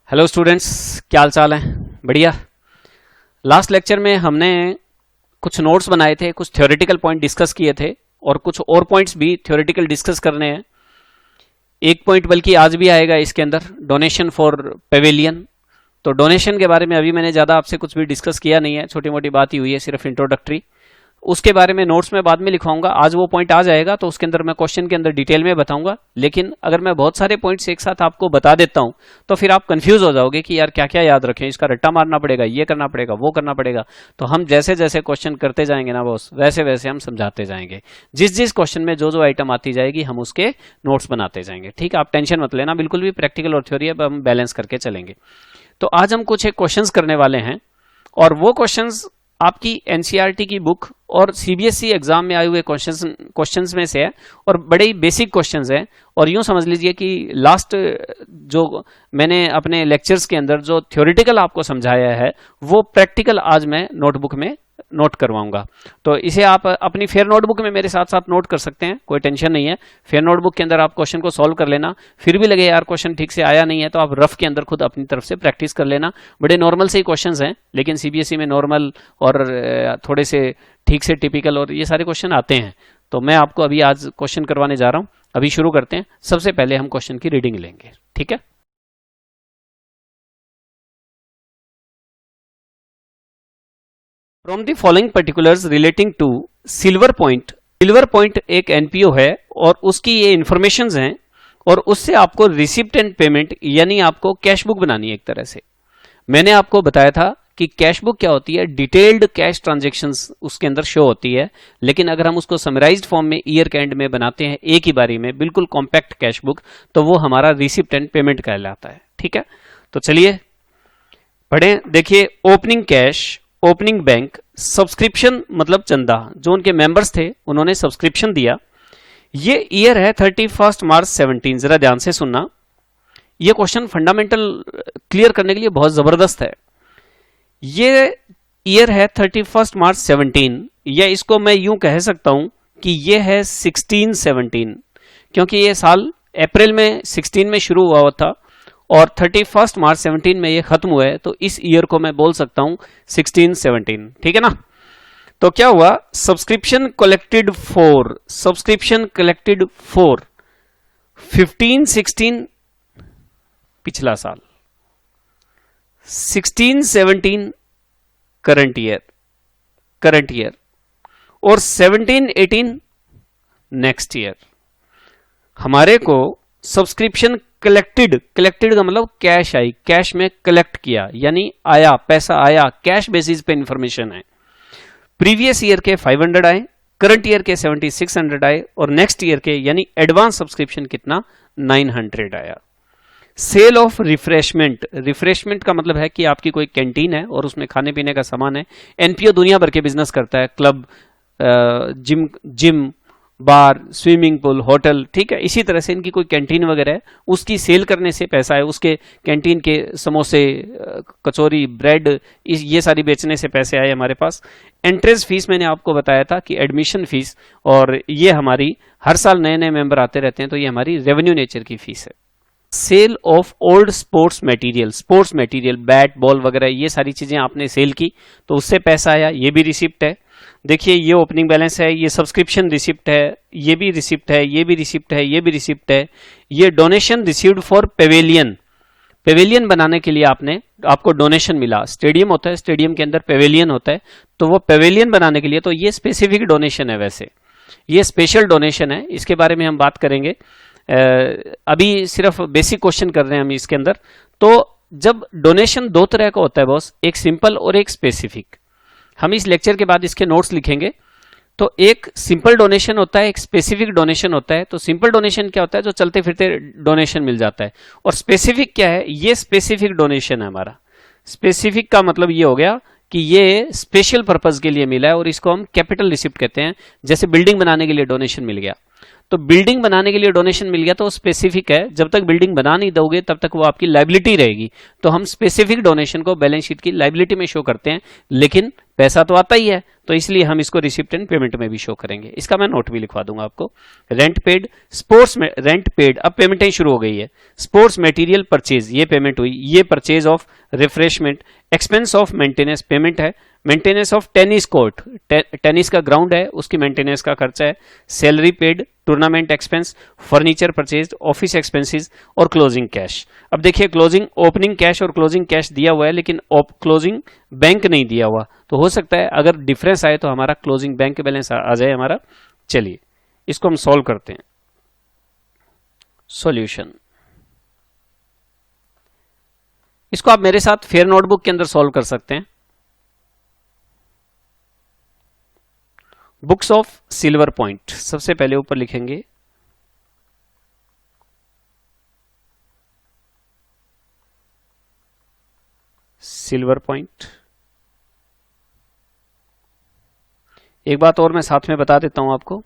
Hello students, क्या हाल चाल है? बढ़िया। लास्ट लेक्चर में हमने कुछ नोट्स बनाए थे, कुछ थ्योरेटिकल पॉइंट डिस्कस किए थे और कुछ और पॉइंट्स भी थ्योरेटिकल डिस्कस करने हैं। एक पॉइंट बल्कि आज भी आएगा इसके अंदर, डोनेशन फॉर पेवेलियन। तो डोनेशन के बारे में अभी मैंने ज़्यादा आपसे कुछ भी डिस्कस किया नहीं है, छोटी मोटी बात ही हुई है, सिर्फ इंट्रोडक्टरी। उसके बारे में नोट्स में बाद में लिखवाऊंगा। आज वो पॉइंट आ जाएगा तो उसके अंदर मैं क्वेश्चन के अंदर डिटेल में बताऊंगा। लेकिन अगर मैं बहुत सारे पॉइंट्स एक साथ आपको बता देता हूं तो फिर आप कंफ्यूज हो जाओगे कि यार क्या क्या याद रखें, इसका रट्टा मारना पड़ेगा, ये करना पड़ेगा, वो करना पड़ेगा। तो हम जैसे जैसे क्वेश्चन करते जाएंगे ना बॉस, वैसे वैसे हम समझाते जाएंगे। जिस जिस क्वेश्चन में जो जो आइटम आती जाएगी हम उसके नोट्स बनाते जाएंगे। ठीक है, आप टेंशन मत लेना, बिल्कुल भी प्रैक्टिकल और थ्योरी अब हम बैलेंस करके चलेंगे। तो आज हम कुछ एक क्वेश्चंस करने वाले हैं और वो क्वेश्चंस आपकी एनसीईआरटी की बुक और सीबीएसई एग्जाम में आए हुए क्वेश्चंस में से है और बड़े ही बेसिक क्वेश्चंस हैं। और यूं समझ लीजिए कि लास्ट जो मैंने अपने लेक्चर्स के अंदर जो थ्योरेटिकल आपको समझाया है वो प्रैक्टिकल आज मैं नोटबुक में नोट करवाऊंगा। तो इसे आप अपनी फेयर नोटबुक में मेरे साथ साथ नोट कर सकते हैं, कोई टेंशन नहीं है। फेयर नोटबुक के अंदर आप क्वेश्चन को सॉल्व कर लेना। फिर भी लगे यार क्वेश्चन ठीक से आया नहीं है तो आप रफ के अंदर खुद अपनी तरफ से प्रैक्टिस कर लेना। बड़े नॉर्मल से ही क्वेश्चंस हैं, लेकिन सीबीएसई में नॉर्मल और थोड़े से ठीक से टिपिकल और ये सारे क्वेश्चन आते हैं। तो मैं आपको अभी आज क्वेश्चन करवाने जा रहा हूं। अभी शुरू करते हैं। सबसे पहले हम क्वेश्चन की रीडिंग लेंगे, ठीक है। From the following particulars relating to Silver Point. Silver Point एक एनपीओ है और उसकी ये इंफॉर्मेशंस हैं और उससे आपको रिसिप्ट एंड पेमेंट यानी आपको कैश बुक बनानी है। एक तरह से मैंने आपको बताया था कि कैश बुक क्या होती है, डिटेल्ड कैश ट्रांजैक्शंस उसके अंदर शो होती है। लेकिन अगर हम उसको समराइज्ड फॉर्म में ईयर के एंड में बनाते हैं एक ही बारी में, बिल्कुल कॉम्पैक्ट कैश बुक, तो वो हमारा रिसिप्ट एंड पेमेंट कहलाता है। ठीक है, तो चलिए पढ़ें। देखिए, opening cash, opening bank, subscription मतलब चंदा, जो उनके मेंबर्स थे उन्होंने सब्सक्रिप्शन दिया। ये ईयर है 31 मार्च 17। जरा ध्यान से सुनना, ये क्वेश्चन फंडामेंटल क्लियर करने के लिए बहुत जबरदस्त है। ये ईयर है 31 मार्च 17, या इसको मैं यूं कह सकता हूं कि ये है 1617, क्योंकि ये साल अप्रैल में 16 में शुरू हुआ था और 31 मार्च 17 में ये खत्म हुआ है। तो इस ईयर को मैं बोल सकता हूं 1617। ठीक है ना। तो क्या हुआ, subscription collected for, subscription collected for 1516 पिछला साल, 1617 करंट ईयर और 1718 नेक्स्ट ईयर। हमारे को सब्सक्रिप्शन कलेक्टेड का मतलब कैश आई, कैश में कलेक्ट किया यानी आया, पैसा आया, कैश बेसिस पे इंफॉर्मेशन है। प्रीवियस ईयर के 500 आए, करंट ईयर के 7600 आए और नेक्स्ट ईयर के यानी एडवांस सब्सक्रिप्शन कितना 900 आया। सेल ऑफ रिफ्रेशमेंट, रिफ्रेशमेंट का मतलब है कि आपकी कोई कैंटीन है और उसमें खाने पीने का सामान है। एनपीओ दुनिया भर के बिजनेस करता है, क्लब, जिम, बार, स्विमिंग पूल, होटल। ठीक है, इसी तरह से इनकी कोई कैंटीन वगैरह है, उसकी सेल करने से पैसा है, उसके कैंटीन के समोसे, कचौरी, ब्रेड, ये सारी बेचने से पैसे आए हमारे पास। एंट्रेंस फीस मैंने आपको बताया था कि एडमिशन फीस, और ये हमारी हर साल नए नए मेंबर आते रहते हैं तो ये हमारी रेवेन्यू नेचर की फीस है। Sale of old sports material, bat ball वगैरह ये सारी चीजें आपने सेल की तो उससे पैसा आया, ये भी रिसिप्ट है। देखिए, ये ओपनिंग बैलेंस है, ये सब्सक्रिप्शन रिसिप्ट है, ये भी रिसिप्ट है, ये भी रिसिप्ट है, ये भी रिसिप्ट है। ये डोनेशन रिसीव्ड फॉर पेवेलियन बनाने के लिए आपको डोनेशन मिला। स्टेडियम होता है, स्टेडियम के अंदर पेवेलियन होता है, तो वो पेवेलियन बनाने के लिए, तो ये स्पेसिफिक डोनेशन है। वैसे ये स्पेशल डोनेशन है, इसके बारे में हम बात करेंगे। अभी सिर्फ बेसिक क्वेश्चन कर रहे हैं हम इसके अंदर। तो जब डोनेशन दो तरह का होता है बॉस, एक सिंपल और एक स्पेसिफिक। हम इस लेक्चर के बाद इसके नोट्स लिखेंगे। तो एक सिंपल डोनेशन होता है, एक स्पेसिफिक डोनेशन होता है। तो सिंपल डोनेशन क्या होता है, जो चलते फिरते डोनेशन मिल जाता है। और स्पेसिफिक क्या है, ये स्पेसिफिक डोनेशन है हमारा। स्पेसिफिक का मतलब ये हो गया कि ये स्पेशल पर्पज के लिए मिला है और इसको हम कैपिटल रिसिप्ट कहते हैं। जैसे बिल्डिंग बनाने के लिए डोनेशन मिल गया तो बिल्डिंग बनाने के लिए डोनेशन मिल गया तो वो स्पेसिफिक है, जब तक बिल्डिंग बना नहीं दोगे तब तक वो आपकी लाइबिलिटी रहेगी। तो हम स्पेसिफिक डोनेशन को बैलेंस शीट की लाइबिलिटी में शो करते हैं, लेकिन पैसा तो आता ही है, तो इसलिए हम इसको रिसिप्ट एंड पेमेंट में भी शो करेंगे। इसका मैं नोट भी लिखवा दूंगा आपको। रेंट पेड, स्पोर्ट्स में रेंट पेड, अब पेमेंटें शुरू हो गई है। स्पोर्ट्स मटेरियल परचेज, ये पेमेंट हुई, ये purchase of refreshment. Expense of maintenance payment है। Maintenance of tennis court, tennis का ग्राउंड है, उसकी मेंटेनेंस का खर्चा है। Salary paid, tournament expense, furniture purchase, office expenses और क्लोजिंग कैश। अब देखिए क्लोजिंग ओपनिंग कैश और क्लोजिंग कैश दिया हुआ है, लेकिन क्लोजिंग बैंक नहीं दिया हुआ, तो हो सकता है अगर डिफरेंस आए तो हमारा क्लोजिंग बैंक बैलेंस आ जाए हमारा। चलिए इसको हम सॉल्व करते हैं। सॉल्यूशन, इसको आप मेरे साथ फेयर नोटबुक के अंदर सॉल्व कर सकते हैं। बुक्स ऑफ सिल्वर पॉइंट, सबसे पहले ऊपर लिखेंगे सिल्वर पॉइंट। एक बात और मैं साथ में बता देता हूं आपको,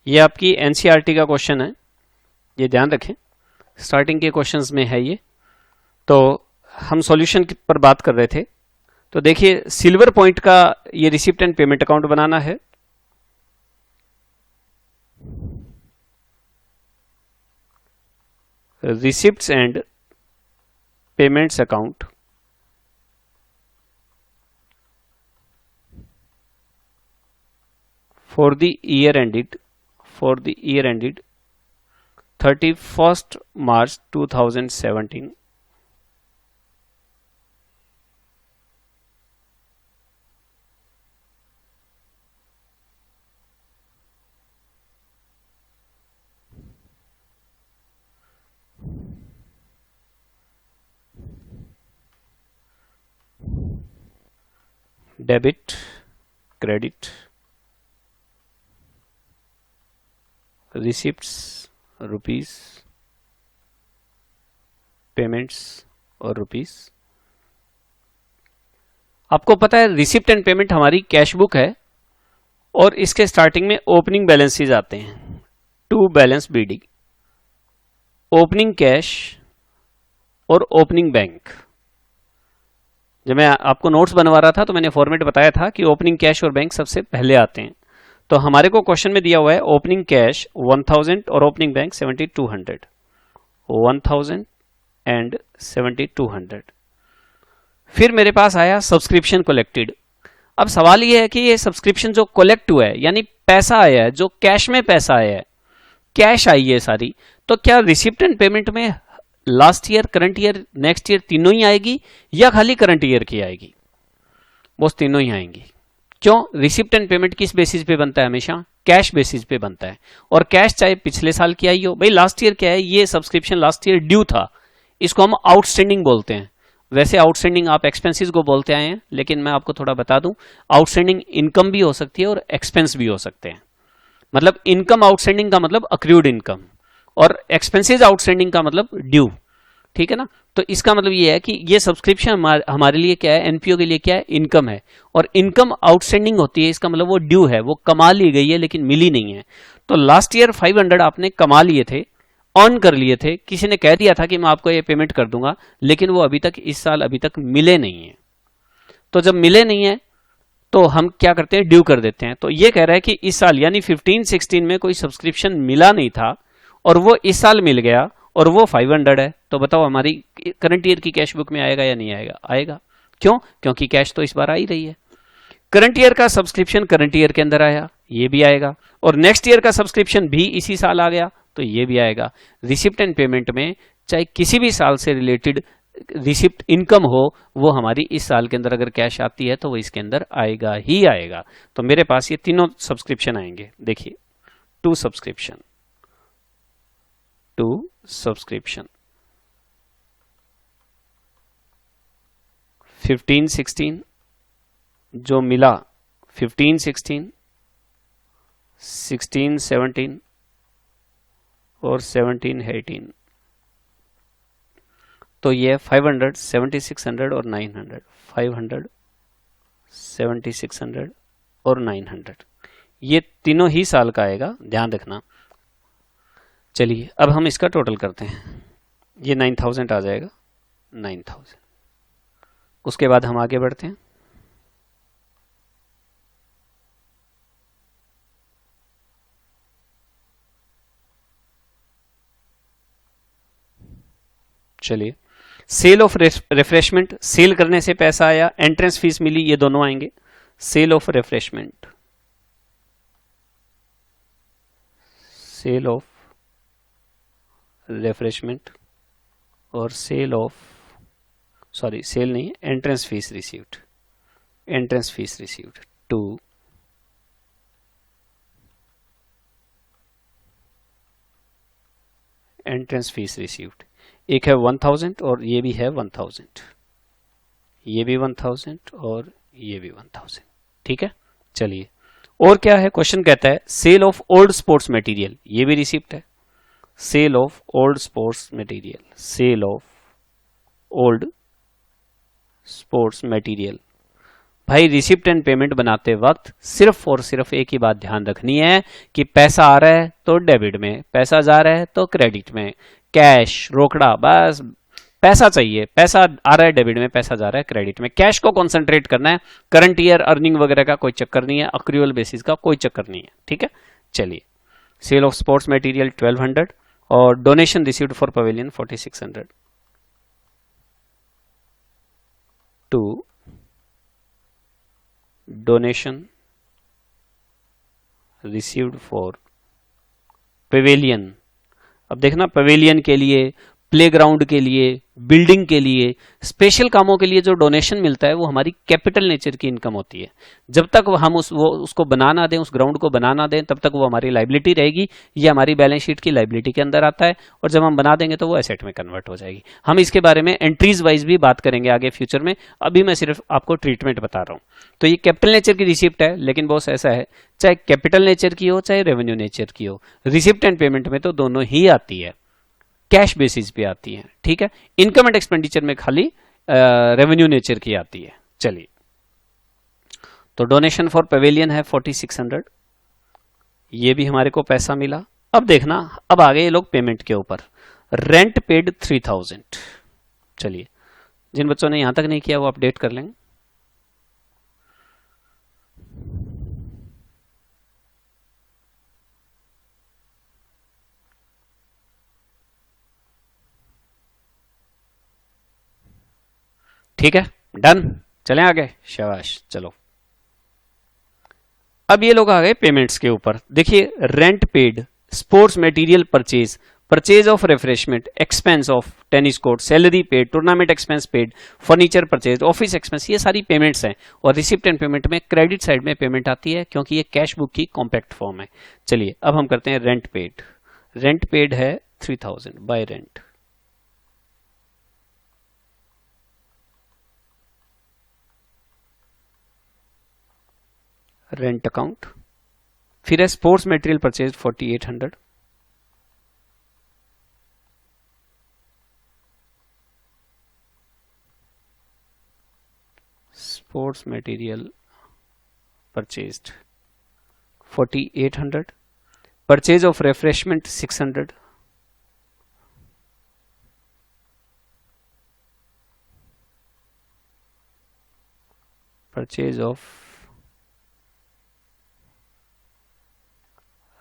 ये आपकी एनसीईआरटी का क्वेश्चन है, ये ध्यान रखें, स्टार्टिंग के क्वेश्चंस में है ये। तो हम सॉल्यूशन पर बात कर रहे थे, तो देखिए सिल्वर पॉइंट का ये रिसिप्ट एंड पेमेंट अकाउंट बनाना है। Receipts and payments account for the year ended 31st March 2017. Debit, credit, receipts rupees, payments और रुपीस। आपको पता है रिसिप्ट एंड पेमेंट हमारी कैश बुक है और इसके स्टार्टिंग में ओपनिंग बैलेंसेस आते हैं, to balance BD, opening cash और ओपनिंग बैंक। जब मैं आपको नोट्स बनवा रहा था तो मैंने फॉर्मेट बताया था कि ओपनिंग कैश और बैंक सबसे पहले आते हैं। तो हमारे को क्वेश्चन में दिया हुआ है ओपनिंग कैश 1000 और ओपनिंग बैंक 7200, 1000 एंड 7200। फिर मेरे पास आया सब्सक्रिप्शन कलेक्टेड। अब सवाल ये है कि ये सब्सक्रिप्शन जो कलेक्ट हुआ है, यानी पैसा आया है, जो कैश में पैसा आया है, कैश आई है सारी, तो क्या रिसिप्ट एंड पेमेंट में last year, current year, next year तीनों ही आएगी या खाली करंट ईयर की आएगी? वो तीनों ही आएंगी। क्यों? रिसिप्ट एंड पेमेंट किस बेसिस पे बनता है? हमेशा कैश बेसिस पे बनता है। और कैश चाहे पिछले साल की आई हो, भाई लास्ट ईयर क्या है, ये सब्सक्रिप्शन लास्ट ईयर ड्यू था, इसको हम आउटस्टैंडिंग बोलते हैं। वैसे आउटस्टैंडिंग आप एक्सपेंसेस को बोलते आए हैं, लेकिन मैं आपको थोड़ा बता दूं, आउटस्टैंडिंग इनकम भी हो सकती है और एक्सपेंस भी हो सकते हैं। मतलब इनकम आउटस्टैंडिंग का मतलब अक्रूड इनकम, और एक्सपेंसेस आउटस्टैंडिंग का मतलब ड्यू। ठीक है ना? तो इसका मतलब ये है कि ये सब्सक्रिप्शन हमारे लिए क्या है, एनपीओ के लिए क्या है, इनकम है। और इनकम आउटस्टैंडिंग होती है, इसका मतलब वो ड्यू है, वो कमा ली गई है लेकिन मिली नहीं है। तो लास्ट ईयर 500 आपने कमा लिए थे, अर्न कर लिए थे, किसी ने कह दिया था कि मैं आपको ये पेमेंट कर दूंगा, लेकिन वो अभी तक इस साल अभी तक मिले नहीं है। तो जब मिले नहीं है तो हम क्या करते हैं, ड्यू कर देते हैं। तो ये कह रहा है कि इस साल यानी 15-16 में कोई सब्सक्रिप्शन मिला नहीं था और वो इस साल मिल गया और वो 500 है, तो बताओ हमारी करंट ईयर की कैश बुक में आएगा या नहीं आएगा? आएगा। क्यों? क्योंकि कैश तो इस बार आ ही रही है। करंट ईयर का सब्सक्रिप्शन करंट ईयर के अंदर आया, ये भी आएगा, और नेक्स्ट ईयर का सब्सक्रिप्शन भी इसी साल आ गया, तो ये भी आएगा। रिसिप्ट एंड पेमेंट में चाहे किसी भी साल से रिलेटेड रिसिप्ट इनकम हो, वो हमारी इस साल के अंदर अगर कैश आती है तो वो इसके अंदर आएगा ही आएगा। तो मेरे पास ये तीनों सब्सक्रिप्शन आएंगे। देखिए, टू सब्सक्रिप्शन, 15-16 जो मिला, 15-16, 16-17 और 17-18, तो ये 500, 7600 और 900, 500, 7600 और 900, ये तीनों ही साल का आएगा, ध्यान रखना। चलिए अब हम इसका टोटल करते हैं, ये 9000 आ जाएगा, 9000। उसके बाद हम आगे बढ़ते हैं। चलिए, सेल ऑफ रिफ्रेशमेंट, सेल करने से पैसा आया, एंट्रेंस फीस मिली, ये दोनों आएंगे। Sale of refreshment, sale of refreshment और सेल ऑफ, सॉरी सेल नहीं, entrance fees received, entrance fees received to entrance fees received. एक है 1000 और ये भी है 1000, ये भी 1000 और ये भी 1000। ठीक है, चलिए और क्या है, क्वेश्चन कहता है sale of old sports material, ये भी रिसिप्ट है। Sale of old sports material, sale of old sports material. भाई रिसिप्ट एंड पेमेंट बनाते वक्त सिर्फ और सिर्फ एक ही बात ध्यान रखनी है कि पैसा आ रहा है तो डेबिट में, पैसा जा रहा है तो क्रेडिट में, कैश रोकड़ा, बस पैसा चाहिए, पैसा आ रहा है डेबिट में, पैसा जा रहा है क्रेडिट में, कैश को कंसंट्रेट करना है। करंट ईयर अर्निंग वगैरह का कोई चक्कर नहीं है, अक्रूअल बेसिस का कोई चक्कर नहीं है। ठीक है, चलिए सेल ऑफ स्पोर्ट्स मटेरियल 1200 और donation received for pavilion 4600 to donation received for pavilion. अब देखना, पवेलियन के लिए, प्लेग्राउंड के लिए, बिल्डिंग के लिए, स्पेशल कामों के लिए जो डोनेशन मिलता है वो हमारी कैपिटल नेचर की इनकम होती है। जब तक हम उसको बनाना दें, उस ग्राउंड को बनाना दें, तब तक वो हमारी लाइबिलिटी रहेगी, ये हमारी बैलेंस शीट की लाइबिलिटी के अंदर आता है, और जब हम बना देंगे तो वो एसेट में कन्वर्ट हो जाएगी। हम इसके बारे में एंट्रीज वाइज भी बात करेंगे आगे फ्यूचर में, अभी मैं सिर्फ आपको ट्रीटमेंट बता रहा हूँ। तो ये कैपिटल नेचर की रिसिप्ट है, लेकिन बॉस ऐसा है, चाहे कैपिटल नेचर की हो चाहे रेवेन्यू नेचर की हो, रिसिप्ट एंड पेमेंट में तो दोनों ही आती है, कैश बेसिस पे आती है। ठीक है, इनकम एंड एक्सपेंडिचर में खाली रेवेन्यू नेचर की आती है। चलिए, तो डोनेशन फॉर पवेलियन है 4600, ये भी हमारे को पैसा मिला। अब देखना, अब आ गए ये लोग पेमेंट के ऊपर। Rent paid 3000। चलिए, जिन बच्चों ने यहां तक नहीं किया वो अपडेट कर लेंगे। ठीक है, डन, चलें आगे, शाबाश। चलो, अब ये लोग आ गए पेमेंट्स के ऊपर। देखिए, rent paid, sports material purchase, purchase of refreshment, expense of tennis court, salary paid, tournament expense paid, furniture purchase, office expense, ये सारी पेमेंट्स हैं। और रिसिप्ट एंड पेमेंट में क्रेडिट साइड में पेमेंट आती है, क्योंकि ये कैश बुक की कॉम्पैक्ट फॉर्म है। चलिए, अब हम करते हैं रेंट पेड। रेंट पेड है 3000 बाय रेंट, रेंट अकाउंट। फिर है sports material purchase 4800, sports material purchased 4800, purchase of refreshment 600, purchase of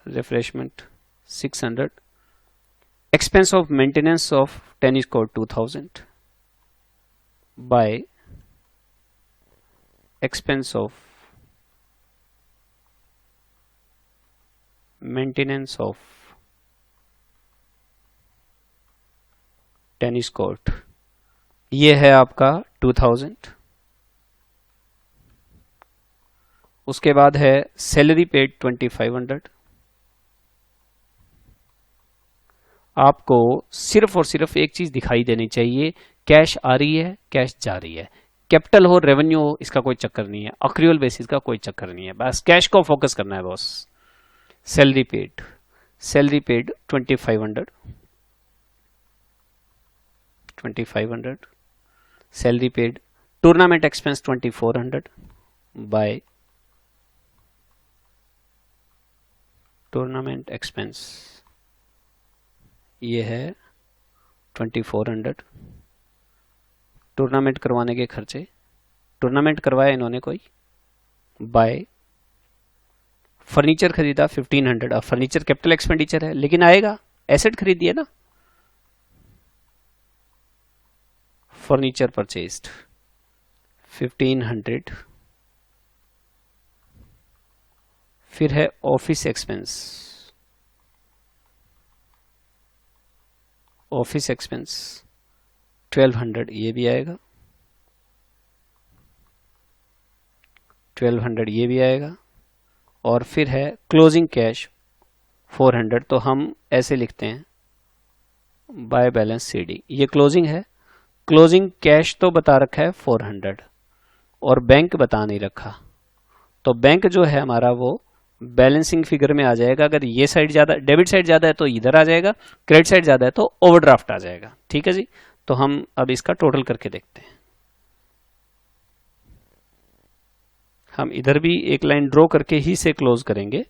refreshment 600, expense of maintenance of tennis court 2000 by expense of maintenance of tennis court, ये है आपका 2000। उसके बाद है salary paid 2500। आपको सिर्फ और सिर्फ एक चीज दिखाई देनी चाहिए, कैश आ रही है, कैश जा रही है, कैपिटल हो रेवेन्यू हो, इसका कोई चक्कर नहीं है, अक्रूअल बेसिस का कोई चक्कर नहीं है, बस कैश को फोकस करना है boss. Salary paid, salary paid 2500, 2500, salary paid, tournament expense 2400 by tournament expense ये है 2400। टूर्नामेंट करवाने के खर्चे, टूर्नामेंट करवाया इन्होंने कोई, बाय फर्नीचर खरीदा 1500। अब फर्नीचर कैपिटल एक्सपेंडिचर है लेकिन आएगा, एसेट खरीदिए ना, फर्नीचर परचेज्ड 1500। फिर है ऑफिस एक्सपेंस, ऑफिस एक्सपेंस 1200, ये भी आएगा, 1200 ये भी आएगा। और फिर है क्लोजिंग कैश 400, तो हम ऐसे लिखते हैं बाय बैलेंस सीडी, ये क्लोजिंग है। क्लोजिंग कैश तो बता रखा है 400 और बैंक बता नहीं रखा, तो बैंक जो है हमारा वो बैलेंसिंग फिगर में आ जाएगा। अगर ये साइड ज्यादा, डेबिट साइड ज्यादा है तो इधर आ जाएगा, क्रेडिट साइड ज्यादा है तो ओवरड्राफ्ट आ जाएगा। ठीक है जी, तो हम अब इसका टोटल करके देखते हैं। हम इधर भी एक लाइन ड्रॉ करके ही से क्लोज करेंगे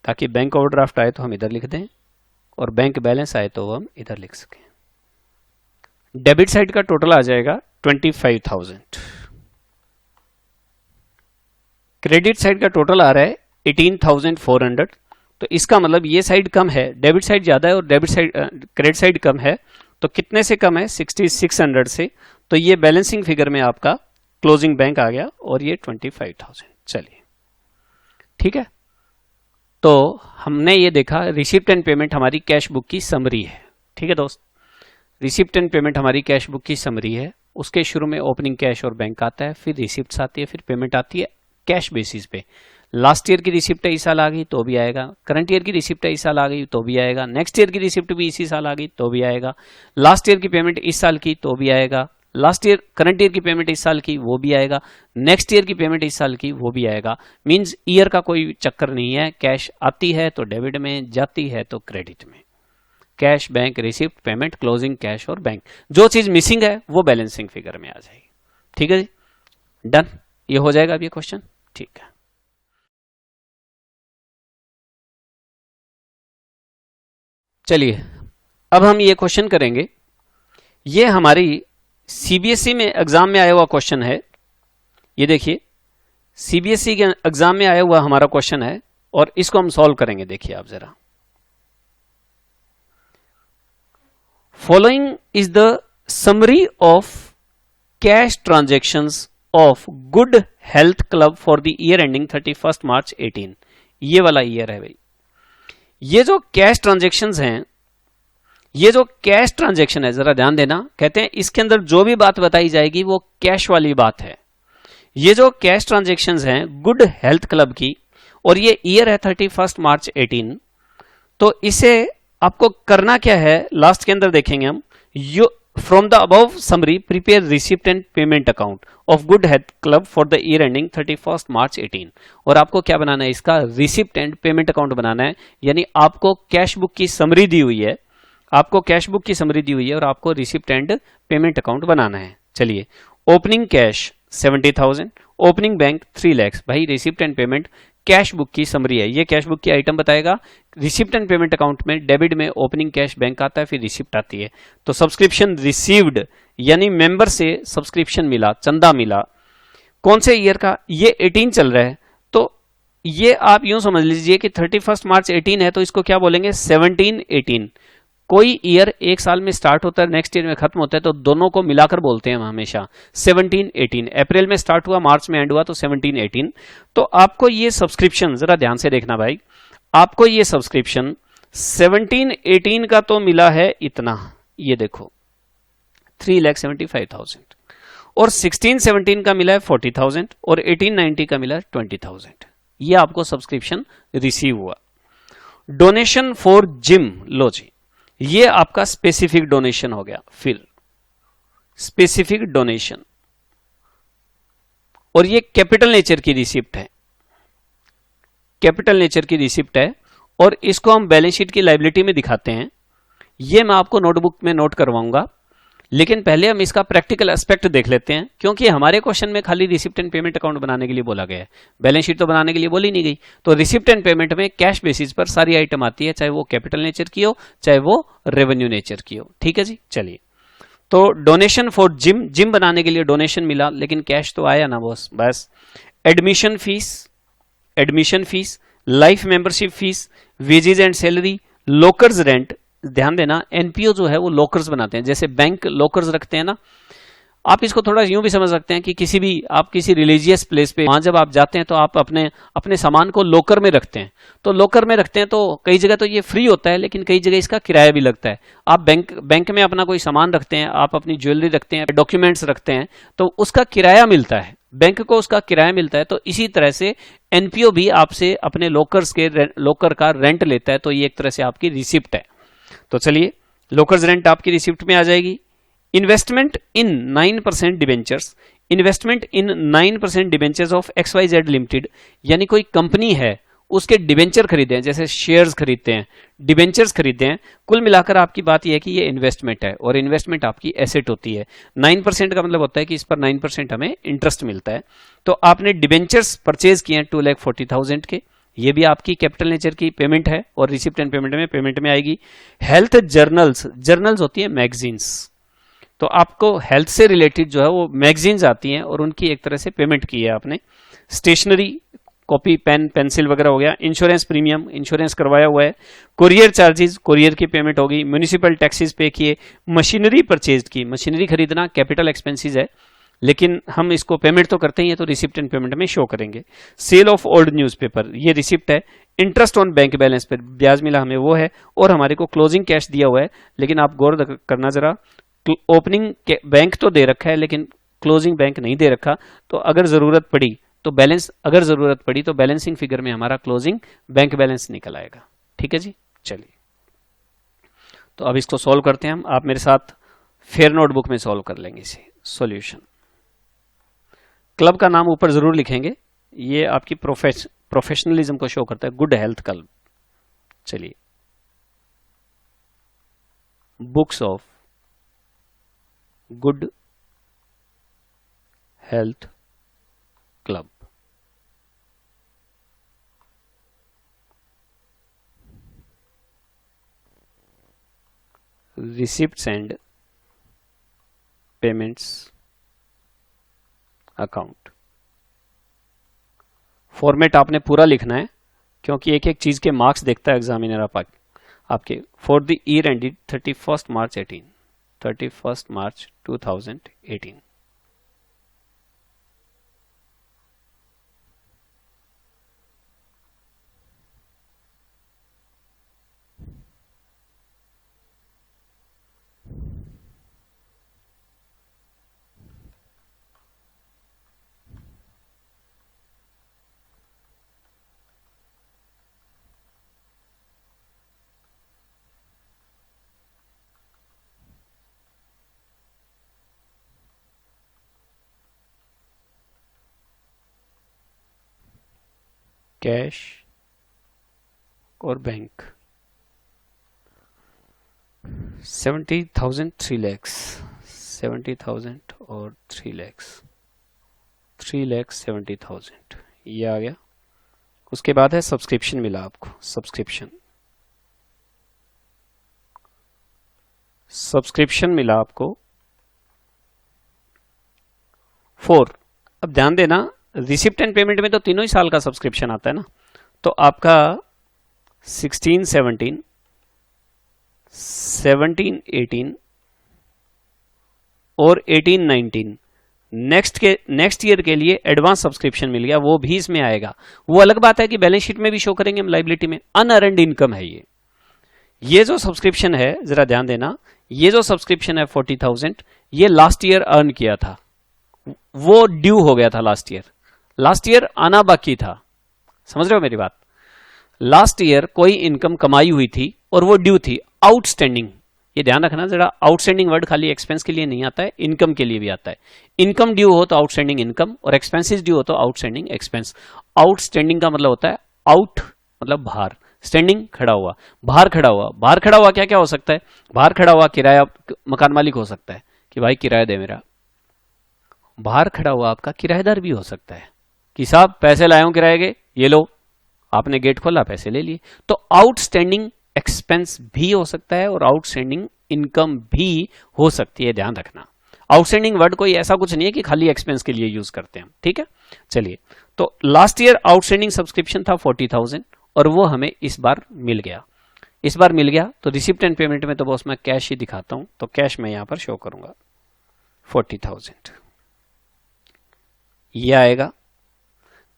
ताकि बैंक ओवरड्राफ्ट आए तो हम इधर लिख दें और बैंक बैलेंस आए तो हम इधर लिख सकें। डेबिट साइड का टोटल आ जाएगा 25,000, क्रेडिट साइड का टोटल आ रहा है 18,400। तो इसका मतलब ये साइड कम है, डेबिट साइड ज्यादा है और डेबिट साइड क्रेडिट साइड कम है। तो कितने से कम है? 6600 से। तो ये बैलेंसिंग फिगर में आपका क्लोजिंग बैंक आ गया और ये 25,000। चलिए ठीक है, तो हमने ये देखा रिसिप्ट एंड पेमेंट हमारी कैश बुक की समरी है। ठीक है दोस्त, रिसिप्ट एंड पेमेंट हमारी कैश बुक की समरी है। उसके शुरू में ओपनिंग कैश और बैंक आता है, फिर रिसिप्ट्स आती है, फिर पेमेंट आती है कैश बेसिस पे। लास्ट ईयर की रिसिप्ट इस साल आ गई तो भी आएगा, करंट ईयर की रिसिप्ट इस साल आ गई तो भी आएगा, नेक्स्ट ईयर की रिसिप्ट भी इसी साल आ गई तो भी आएगा, लास्ट ईयर की पेमेंट इस साल की तो भी आएगा, लास्ट ईयर करंट ईयर की पेमेंट इस साल की वो भी आएगा, नेक्स्ट ईयर की पेमेंट इस साल की वो भी आएगा। मींस ईयर का कोई चक्कर नहीं है, कैश आती है तो डेबिट में, जाती है तो क्रेडिट में। Cash, bank, receipt, payment, closing cash और बैंक, जो चीज मिसिंग है वो बैलेंसिंग फिगर में आ जाएगी। ठीक है जी, डन, ये हो जाएगा अब ये क्वेश्चन। ठीक है, चलिए अब हम ये क्वेश्चन करेंगे। ये हमारी सीबीएसई में एग्जाम में आया हुआ क्वेश्चन है। ये देखिए सीबीएसई के एग्जाम में आया हुआ हमारा क्वेश्चन है और इसको हम सॉल्व करेंगे। देखिए आप जरा, following is the summary of cash transactions of good health club for the year ending 31 मार्च 18। ये वाला ईयर है भाई। ये जो कैश ट्रांजैक्शंस हैं, ये जो कैश ट्रांजैक्शन है, जरा ध्यान देना, कहते हैं इसके अंदर जो भी बात बताई जाएगी वो कैश वाली बात है। ये जो कैश ट्रांजैक्शंस हैं गुड हेल्थ क्लब की, और ये ईयर है 31 मार्च 18, तो इसे आपको करना क्या है, लास्ट के अंदर देखेंगे हम। You from the above summary prepare receipt and payment account of good health club for the year ending 31 मार्च 18। और आपको क्या बनाना है, इसका रिसिप्ट एंड पेमेंट अकाउंट बनाना है। यानी आपको कैश बुक की समरी दी हुई है, आपको कैश बुक की समरी दी हुई है और आपको रिसिप्ट एंड पेमेंट अकाउंट बनाना है। चलिए, opening cash 70,000, opening bank 3 lakh. भाई receipt and payment cash book की समरी है, ये कैश बुक की आइटम बताएगा। रिसिप्ट एंड पेमेंट अकाउंट में डेबिट में ओपनिंग कैश बैंक आता है, फिर रिसिप्ट आती है। तो सब्सक्रिप्शन रिसीव्ड यानी मेंबर से सब्सक्रिप्शन मिला, चंदा मिला। कौन से ईयर का? ये 18 चल रहा है, तो ये आप यूं समझ लीजिए कि 31 मार्च 18 है तो इसको क्या बोलेंगे, 17-18। कोई ईयर एक साल में स्टार्ट होता है, नेक्स्ट ईयर में खत्म होता है, तो दोनों को मिलाकर बोलते हैं हम हमेशा 17-18। अप्रैल में स्टार्ट हुआ, मार्च में एंड हुआ, तो 17-18। तो आपको ये सब्सक्रिप्शन जरा ध्यान से देखना भाई, आपको ये सब्सक्रिप्शन 17-18 का तो मिला है इतना, ये देखो 3,75,000, और 16-17 का मिला है 40,000, और 18-19 का मिला है 20,000। ये आपको सब्सक्रिप्शन रिसीव हुआ। डोनेशन फॉर जिम, लो जी, ये आपका स्पेसिफिक डोनेशन हो गया। फिर स्पेसिफिक डोनेशन, और ये कैपिटल नेचर की रिसिप्ट है, कैपिटल नेचर की रिसिप्ट है, और इसको हम बैलेंस शीट की लायबिलिटी में दिखाते हैं। ये मैं आपको नोटबुक में नोट करवाऊंगा, लेकिन पहले हम इसका प्रैक्टिकल एस्पेक्ट देख लेते हैं, क्योंकि हमारे क्वेश्चन में खाली रिसिप्ट एंड पेमेंट अकाउंट बनाने के लिए बोला गया है, बैलेंस शीट तो बनाने के लिए बोली नहीं गई। तो रिसिप्ट एंड पेमेंट में कैश बेसिस पर सारी आइटम आती है, चाहे वो कैपिटल नेचर की हो चाहे वो रेवेन्यू नेचर की हो। ठीक है जी, चलिए। तो डोनेशन फॉर जिम, जिम बनाने के लिए डोनेशन मिला, लेकिन कैश तो आया ना बॉस, बस। Admission fees, life membership fees, wages and salary, lockers rent. ध्यान देना, एनपीओ जो है वो लॉकर्स बनाते हैं, जैसे बैंक लॉकर्स रखते हैं ना। आप इसको थोड़ा यूं भी समझ सकते हैं कि आप किसी रिलीजियस प्लेस पे वहां जब आप जाते हैं तो आप अपने सामान को लॉकर में रखते हैं। तो लॉकर में रखते हैं तो कई जगह तो ये फ्री होता है, लेकिन कई जगह इसका किराया भी लगता है। आप बैंक में अपना कोई सामान रखते हैं, आप अपनी ज्वेलरी रखते हैं, डॉक्यूमेंट्स रखते हैं, तो उसका किराया मिलता है, बैंक को उसका किराया मिलता है। तो इसी तरह से एनपीओ भी आपसे अपने लॉकर का रेंट लेता है, तो ये एक तरह से आपकी रिसिप्ट है। तो चलिए, लॉकर्स रेंट आपकी रिसिप्ट में आ जाएगी। Investment in 9% debentures, investment in 9% debentures of XYZ limited, यानी कोई कंपनी है उसके डिबेंचर खरीदे हैं, जैसे शेयर्स खरीदते हैं, डिबेंचर्स खरीदते हैं। कुल मिलाकर आपकी बात यह है कि ये इन्वेस्टमेंट है, और इन्वेस्टमेंट आपकी एसेट होती है। 9% का मतलब होता है कि इस पर 9% हमें इंटरेस्ट मिलता है। तो आपने डिबेंचर्स परचेज किए हैं 2,40,000 के, ये भी आपकी कैपिटल नेचर की पेमेंट है, और रिसिप्ट एंड पेमेंट में आएगी। हेल्थ जर्नल्स होती है मैगजीन्स, तो आपको हेल्थ से रिलेटेड जो है वो मैगजीन्स आती हैं, और उनकी एक तरह से पेमेंट की है आपने। स्टेशनरी, कॉपी, पेन, पेंसिल वगैरह हो गया। इंश्योरेंस प्रीमियम, इंश्योरेंस करवाया हुआ है। कोरियर चार्जेस, कोरियर की पेमेंट होगी। म्यूनिसिपल टैक्सेस पे किए। मशीनरी परचेज की, मशीनरी खरीदना कैपिटल एक्सपेंसेस है, लेकिन हम इसको पेमेंट तो करते ही है, तो रिसिप्ट एंड पेमेंट में शो करेंगे। सेल ऑफ ओल्ड न्यूज़पेपर, ये रिसिप्ट है। इंटरेस्ट ऑन बैंक बैलेंस पर ब्याज मिला हमें, वो है। और हमारे को क्लोजिंग कैश दिया हुआ है, लेकिन आप गौर करना जरा, ओपनिंग बैंक तो दे रखा है लेकिन क्लोजिंग बैंक नहीं दे रखा। तो अगर जरूरत पड़ी तो बैलेंसिंग फिगर में हमारा क्लोजिंग बैंक बैलेंस निकल आएगा। ठीक है जी, चलिए। तो अब इसको सॉल्व करते हैं हम, आप मेरे साथ फेयर नोटबुक में सॉल्व कर लेंगे इसे। सॉल्यूशन, क्लब का नाम ऊपर जरूर लिखेंगे, ये आपकी प्रोफेशनलिज्म को शो करता है, गुड हेल्थ क्लब। चलिए, books of good health club. Receipts and payments account. Format आपने पूरा लिखना है, क्योंकि एक एक चीज के मार्क्स देखता है एग्जामिनर आपके। For the year ended 31 March 2018। Cash और बैंक 70,000, 3 lakhs, 70,000 और 3 lakhs, 3,70,000 ये आ गया। उसके बाद है सब्सक्रिप्शन मिला आपको, सब्सक्रिप्शन मिला आपको 4। अब ध्यान देना, रिसिप्ट एंड पेमेंट में तो तीनों ही साल का सब्सक्रिप्शन आता है ना, तो आपका 16, 17, 18 और 18, 19 नेक्स्ट ईयर के लिए एडवांस सब्सक्रिप्शन मिल गया, वो भी इसमें आएगा। वो अलग बात है कि बैलेंस शीट में भी शो करेंगे हम, लायबिलिटी में। अनअर्न्ड इनकम है ये जो सब्सक्रिप्शन है, जरा ध्यान देना, ये जो सब्सक्रिप्शन है 40,000, ये लास्ट ईयर अर्न किया था, वो ड्यू हो गया था लास्ट ईयर आना बाकी था। समझ रहे हो मेरी बात? लास्ट ईयर कोई इनकम कमाई हुई थी और वो ड्यू थी, आउटस्टैंडिंग। ये ध्यान रखना जरा, आउटस्टैंडिंग वर्ड खाली एक्सपेंस के लिए नहीं आता है, इनकम के लिए भी आता है। इनकम ड्यू हो तो आउटस्टैंडिंग इनकम, और एक्सपेंसेस ड्यू हो तो आउटस्टैंडिंग एक्सपेंस। आउटस्टैंडिंग का मतलब होता है आउट मतलब बाहर, स्टैंडिंग खड़ा हुआ, बाहर खड़ा हुआ। बाहर खड़ा हुआ क्या क्या हो सकता है? बाहर खड़ा हुआ किराया मकान मालिक हो सकता है, कि भाई किराया दे मेरा। बाहर खड़ा हुआ आपका किराएदार भी हो सकता है कि साहब पैसे लाए हूं किराए के, ये लो, आपने गेट खोला पैसे ले लिए। तो आउटस्टैंडिंग एक्सपेंस भी हो सकता है और आउटस्टैंडिंग इनकम भी हो सकती है, ध्यान रखना। आउटस्टैंडिंग वर्ड कोई ऐसा कुछ नहीं है कि खाली एक्सपेंस के लिए यूज करते हैं, ठीक है। चलिए, तो लास्ट ईयर आउटस्टैंडिंग सब्सक्रिप्शन था 40,000 और वो हमें इस बार मिल गया। इस बार मिल गया तो रिसिप्ट एंड पेमेंट में तो बॉस मैं कैश ही दिखाता हूं, तो कैश मैं यहां पर शो करूंगा 40,000, ये आएगा।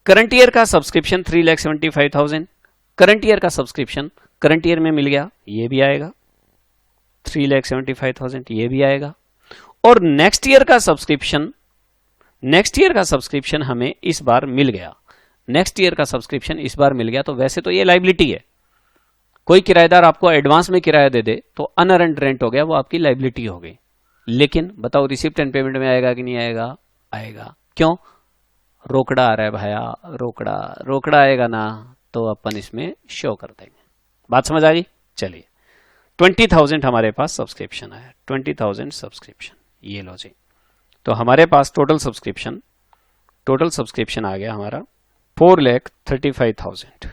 करंट ईयर का सब्सक्रिप्शन 3,75,000, करंट ईयर का सब्सक्रिप्शन करंट ईयर में मिल गया, ये भी आएगा 3,75,000, ये भी आएगा। और नेक्स्ट ईयर का सब्सक्रिप्शन, नेक्स्ट ईयर का सब्सक्रिप्शन हमें इस बार मिल गया, नेक्स्ट ईयर का सब्सक्रिप्शन इस बार मिल गया। तो वैसे तो ये लाइबिलिटी है, कोई किराएदार आपको एडवांस में किराया दे दे तो अनअर्न्ड रेंट हो गया, वो आपकी लाइबिलिटी हो गई। लेकिन बताओ रिसिप्ट एंड पेमेंट में आएगा कि नहीं आएगा? आएगा। क्यों? रोकड़ा आ रहा है भाया, रोकड़ा, रोकड़ा आएगा ना तो अपन इसमें शो कर देंगे। बात समझ आ गई? चलिए, 20,000 हमारे पास सब्सक्रिप्शन आया, 20,000 सब्सक्रिप्शन, ये लो जी। तो हमारे पास टोटल सब्सक्रिप्शन आ गया हमारा 4,35,000,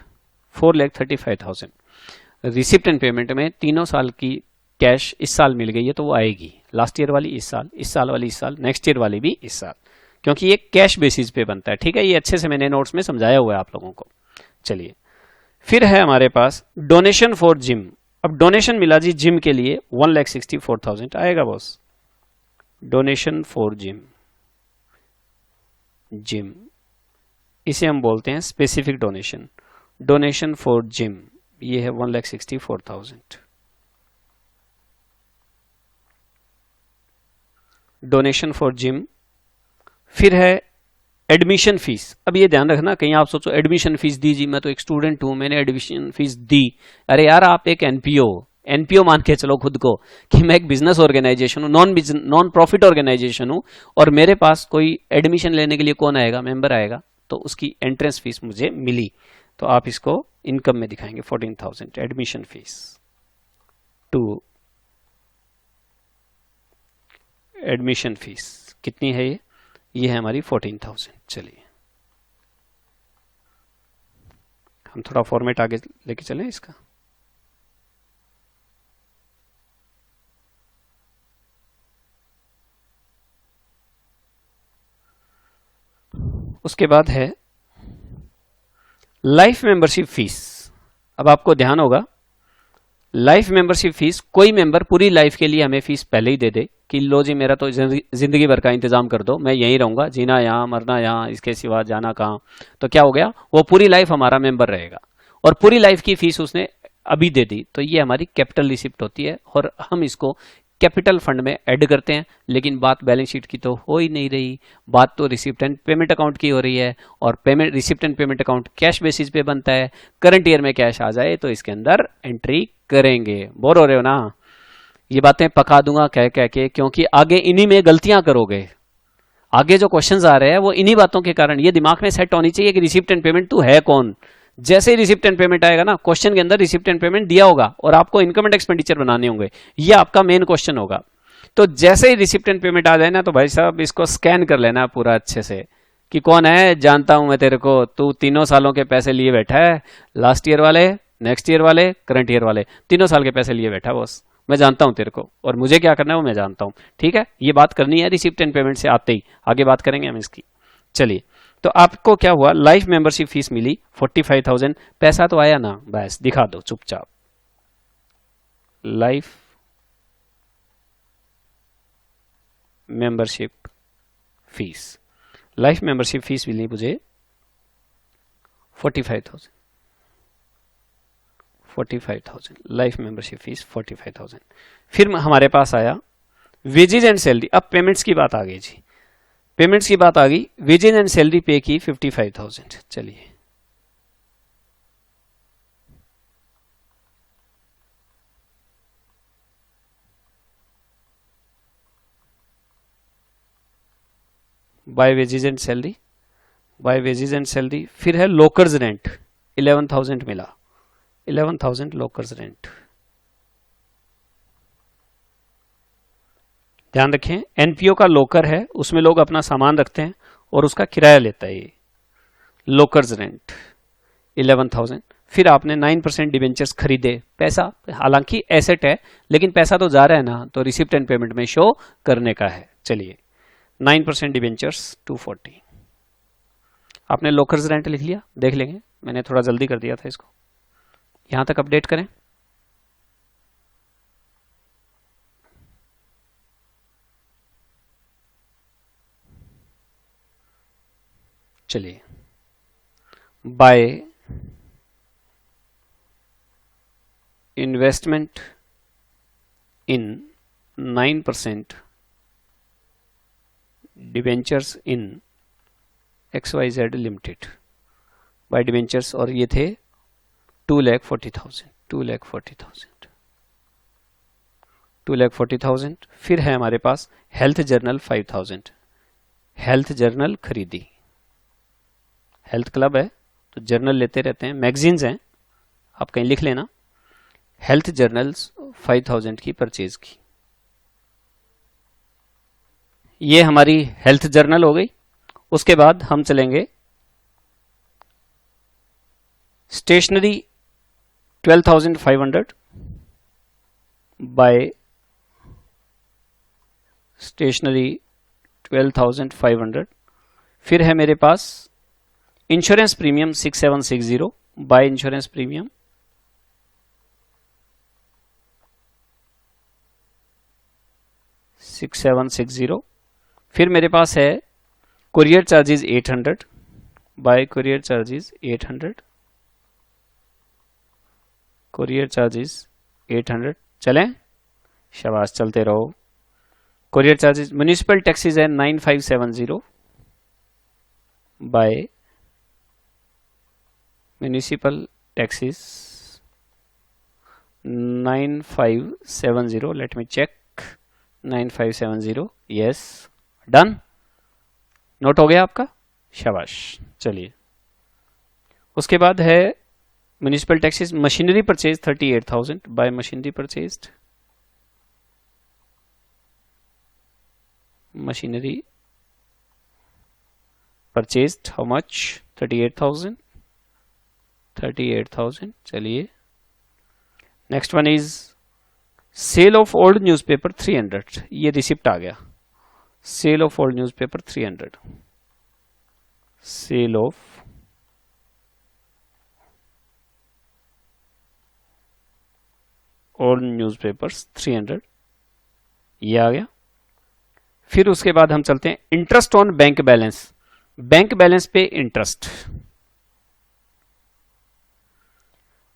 4,35,000। रिसिप्ट एंड पेमेंट में तीनों साल की कैश इस साल मिल गई है तो वो आएगी, लास्ट ईयर वाली इस साल वाली इस साल, नेक्स्ट ईयर वाली भी इस साल, क्योंकि ये कैश बेसिस पे बनता है, ठीक है। ये अच्छे से मैंने नोट्स में समझाया हुआ है आप लोगों को। चलिए, फिर है हमारे पास डोनेशन फॉर जिम। अब डोनेशन मिला जी जिम के लिए 1,64,000 आएगा boss. Donation for gym, gym इसे हम बोलते हैं specific donation. Donation for gym ये है 1,64,000। Donation for gym. फिर है एडमिशन फीस। अब ये ध्यान रखना, कहीं आप सोचो एडमिशन फीस दी जी, मैं तो एक स्टूडेंट हूं, मैंने एडमिशन फीस दी। अरे यार, आप एक एनपीओ मान के चलो खुद को कि मैं एक बिजनेस ऑर्गेनाइजेशन हूं, नॉन प्रॉफिट ऑर्गेनाइजेशन हूं, और मेरे पास कोई एडमिशन लेने के लिए कौन आएगा? मेंबर आएगा, तो उसकी एंट्रेंस फीस मुझे मिली, तो आप इसको इनकम में दिखाएंगे 14,000 admission fees to admission fees. कितनी है ये है हमारी 14,000। चलिए, हम थोड़ा फॉर्मेट आगे लेके चलें इसका। उसके बाद है लाइफ मेंबरशिप फीस। अब आपको ध्यान होगा, लाइफ मेंबरशिप फीस, कोई मेंबर पूरी लाइफ के लिए हमें फीस पहले ही दे दे कि लो जी मेरा तो जिंदगी भर का इंतजाम कर दो, मैं यहीं रहूंगा, जीना यहाँ मरना यहाँ, इसके सिवा जाना कहाँ। तो क्या हो गया, वो पूरी लाइफ हमारा मेंबर रहेगा और पूरी लाइफ की फीस उसने अभी दे दी, तो ये हमारी कैपिटल रिसिप्ट होती है और हम इसको कैपिटल फंड में ऐड करते हैं। लेकिन बात बैलेंस शीट की तो हो ही नहीं रही, बात तो रिसिप्ट एंड पेमेंट अकाउंट की हो रही है, और payment receipt and payment account cash basis पे बनता है। करंट ईयर में कैश आ जाए तो इसके अंदर एंट्री करेंगे। बोर हो रहे हो ना? ये बातें पका दूंगा कह कह के, क्योंकि आगे इन्हीं में गलतियां करोगे। आगे जो क्वेश्चंस आ रहे हैं वो इन्हीं बातों के कारण, ये दिमाग में सेट होनी चाहिए कि रिसिप्ट एंड पेमेंट तू है कौन। जैसे ही रिसिप्ट एंड पेमेंट आएगा ना, क्वेश्चन के अंदर रिसिप्ट एंड पेमेंट दिया होगा और आपको इनकम एंड एक्सपेंडिचर बनाने होंगे, ये आपका मेन क्वेश्चन होगा। तो जैसे ही रिसिप्ट एंड पेमेंट आ जाए ना, तो भाई साहब इसको स्कैन कर लेना पूरा अच्छे से कि कौन है, जानता हूं मैं तेरे को, तू तीनों सालों के पैसे लिए बैठा है, लास्ट ईयर वाले, नेक्स्ट ईयर वाले, करंट ईयर वाले, तीनों साल के पैसे लिए बैठा बॉस। मैं जानता हूं तेरे को और मुझे क्या करना है वो मैं जानता हूं, ठीक है। ये बात करनी है रिसिप्ट एंड पेमेंट से आते ही, आगे बात करेंगे हम इसकी। चलिए, तो आपको क्या हुआ, लाइफ मेंबरशिप फीस मिली 45,000, पैसा तो आया ना, बस दिखा दो चुपचाप। Life membership fees, life membership fees मिली मुझे 45,000, 45,000 लाइफ मेंबरशिप फीस 45,000। फिर हमारे पास आया वेजेज एंड सैलरी। अब पेमेंट्स की बात आ गई जी, पेमेंट्स की बात आ गई। वेजेज एंड सैलरी पे की 55,000। चलिए, by wages and salary, by wages and salary. फिर है लोकर्स रेंट, 11,000 मिला, 11,000 लोकर्स रेंट। ध्यान रखें, एनपीओ का लोकर है, उसमें लोग अपना सामान रखते हैं और उसका किराया लेता है ये लोकर्स रेंट 11,000। फिर आपने 9% डिवेंचर्स खरीदे, पैसा हालांकि एसेट है लेकिन पैसा तो जा रहा है ना, तो रिसिप्ट एंड पेमेंट में शो करने का है। चलिए 9% डिवेंचर्स 240। आपने लोकर्स रेंट लिख लिया, देख लेंगे, मैंने थोड़ा जल्दी कर दिया था इसको, यहां तक अपडेट करें। चलिए by investment in 9% debentures in XYZ limited by debentures, और ये थे 2,40,000 2,40,000। फिर है हमारे पास हेल्थ जर्नल 5,000, हेल्थ जर्नल खरीदी, हेल्थ क्लब है तो जर्नल लेते रहते हैं, मैगजीन्स हैं, आप कहीं लिख लेना, हेल्थ जर्नल्स 5,000 की परचेज की। ये हमारी हेल्थ जर्नल हो गई। उसके बाद हम चलेंगे स्टेशनरी 12,500 बाय स्टेशनरी 12,500। फिर है मेरे पास insurance premium 6760 by insurance premium 6760। फिर मेरे पास है courier charges 800 by courier charges 800, courier charges 800। चलें, शाबाश, चलते रहो। कुरियर चार्जेस, म्युनिसिपल टैक्सेस है 9570 by municipal taxes 9570। Let me check, 9570, yes, done, note हो गया आपका, शाबाश। चलिए उसके बाद है municipal taxes, machinery purchase 38,000 by machinery purchased, machinery purchased how much, 38,000। चलिए next one is sale of old newspaper 300, ये रिसिप्ट आ गया, sale of old newspaper 300, sale of old newspapers 300, ये आ गया। फिर उसके बाद हम चलते हैं interest on bank balance, bank balance पे इंटरेस्ट।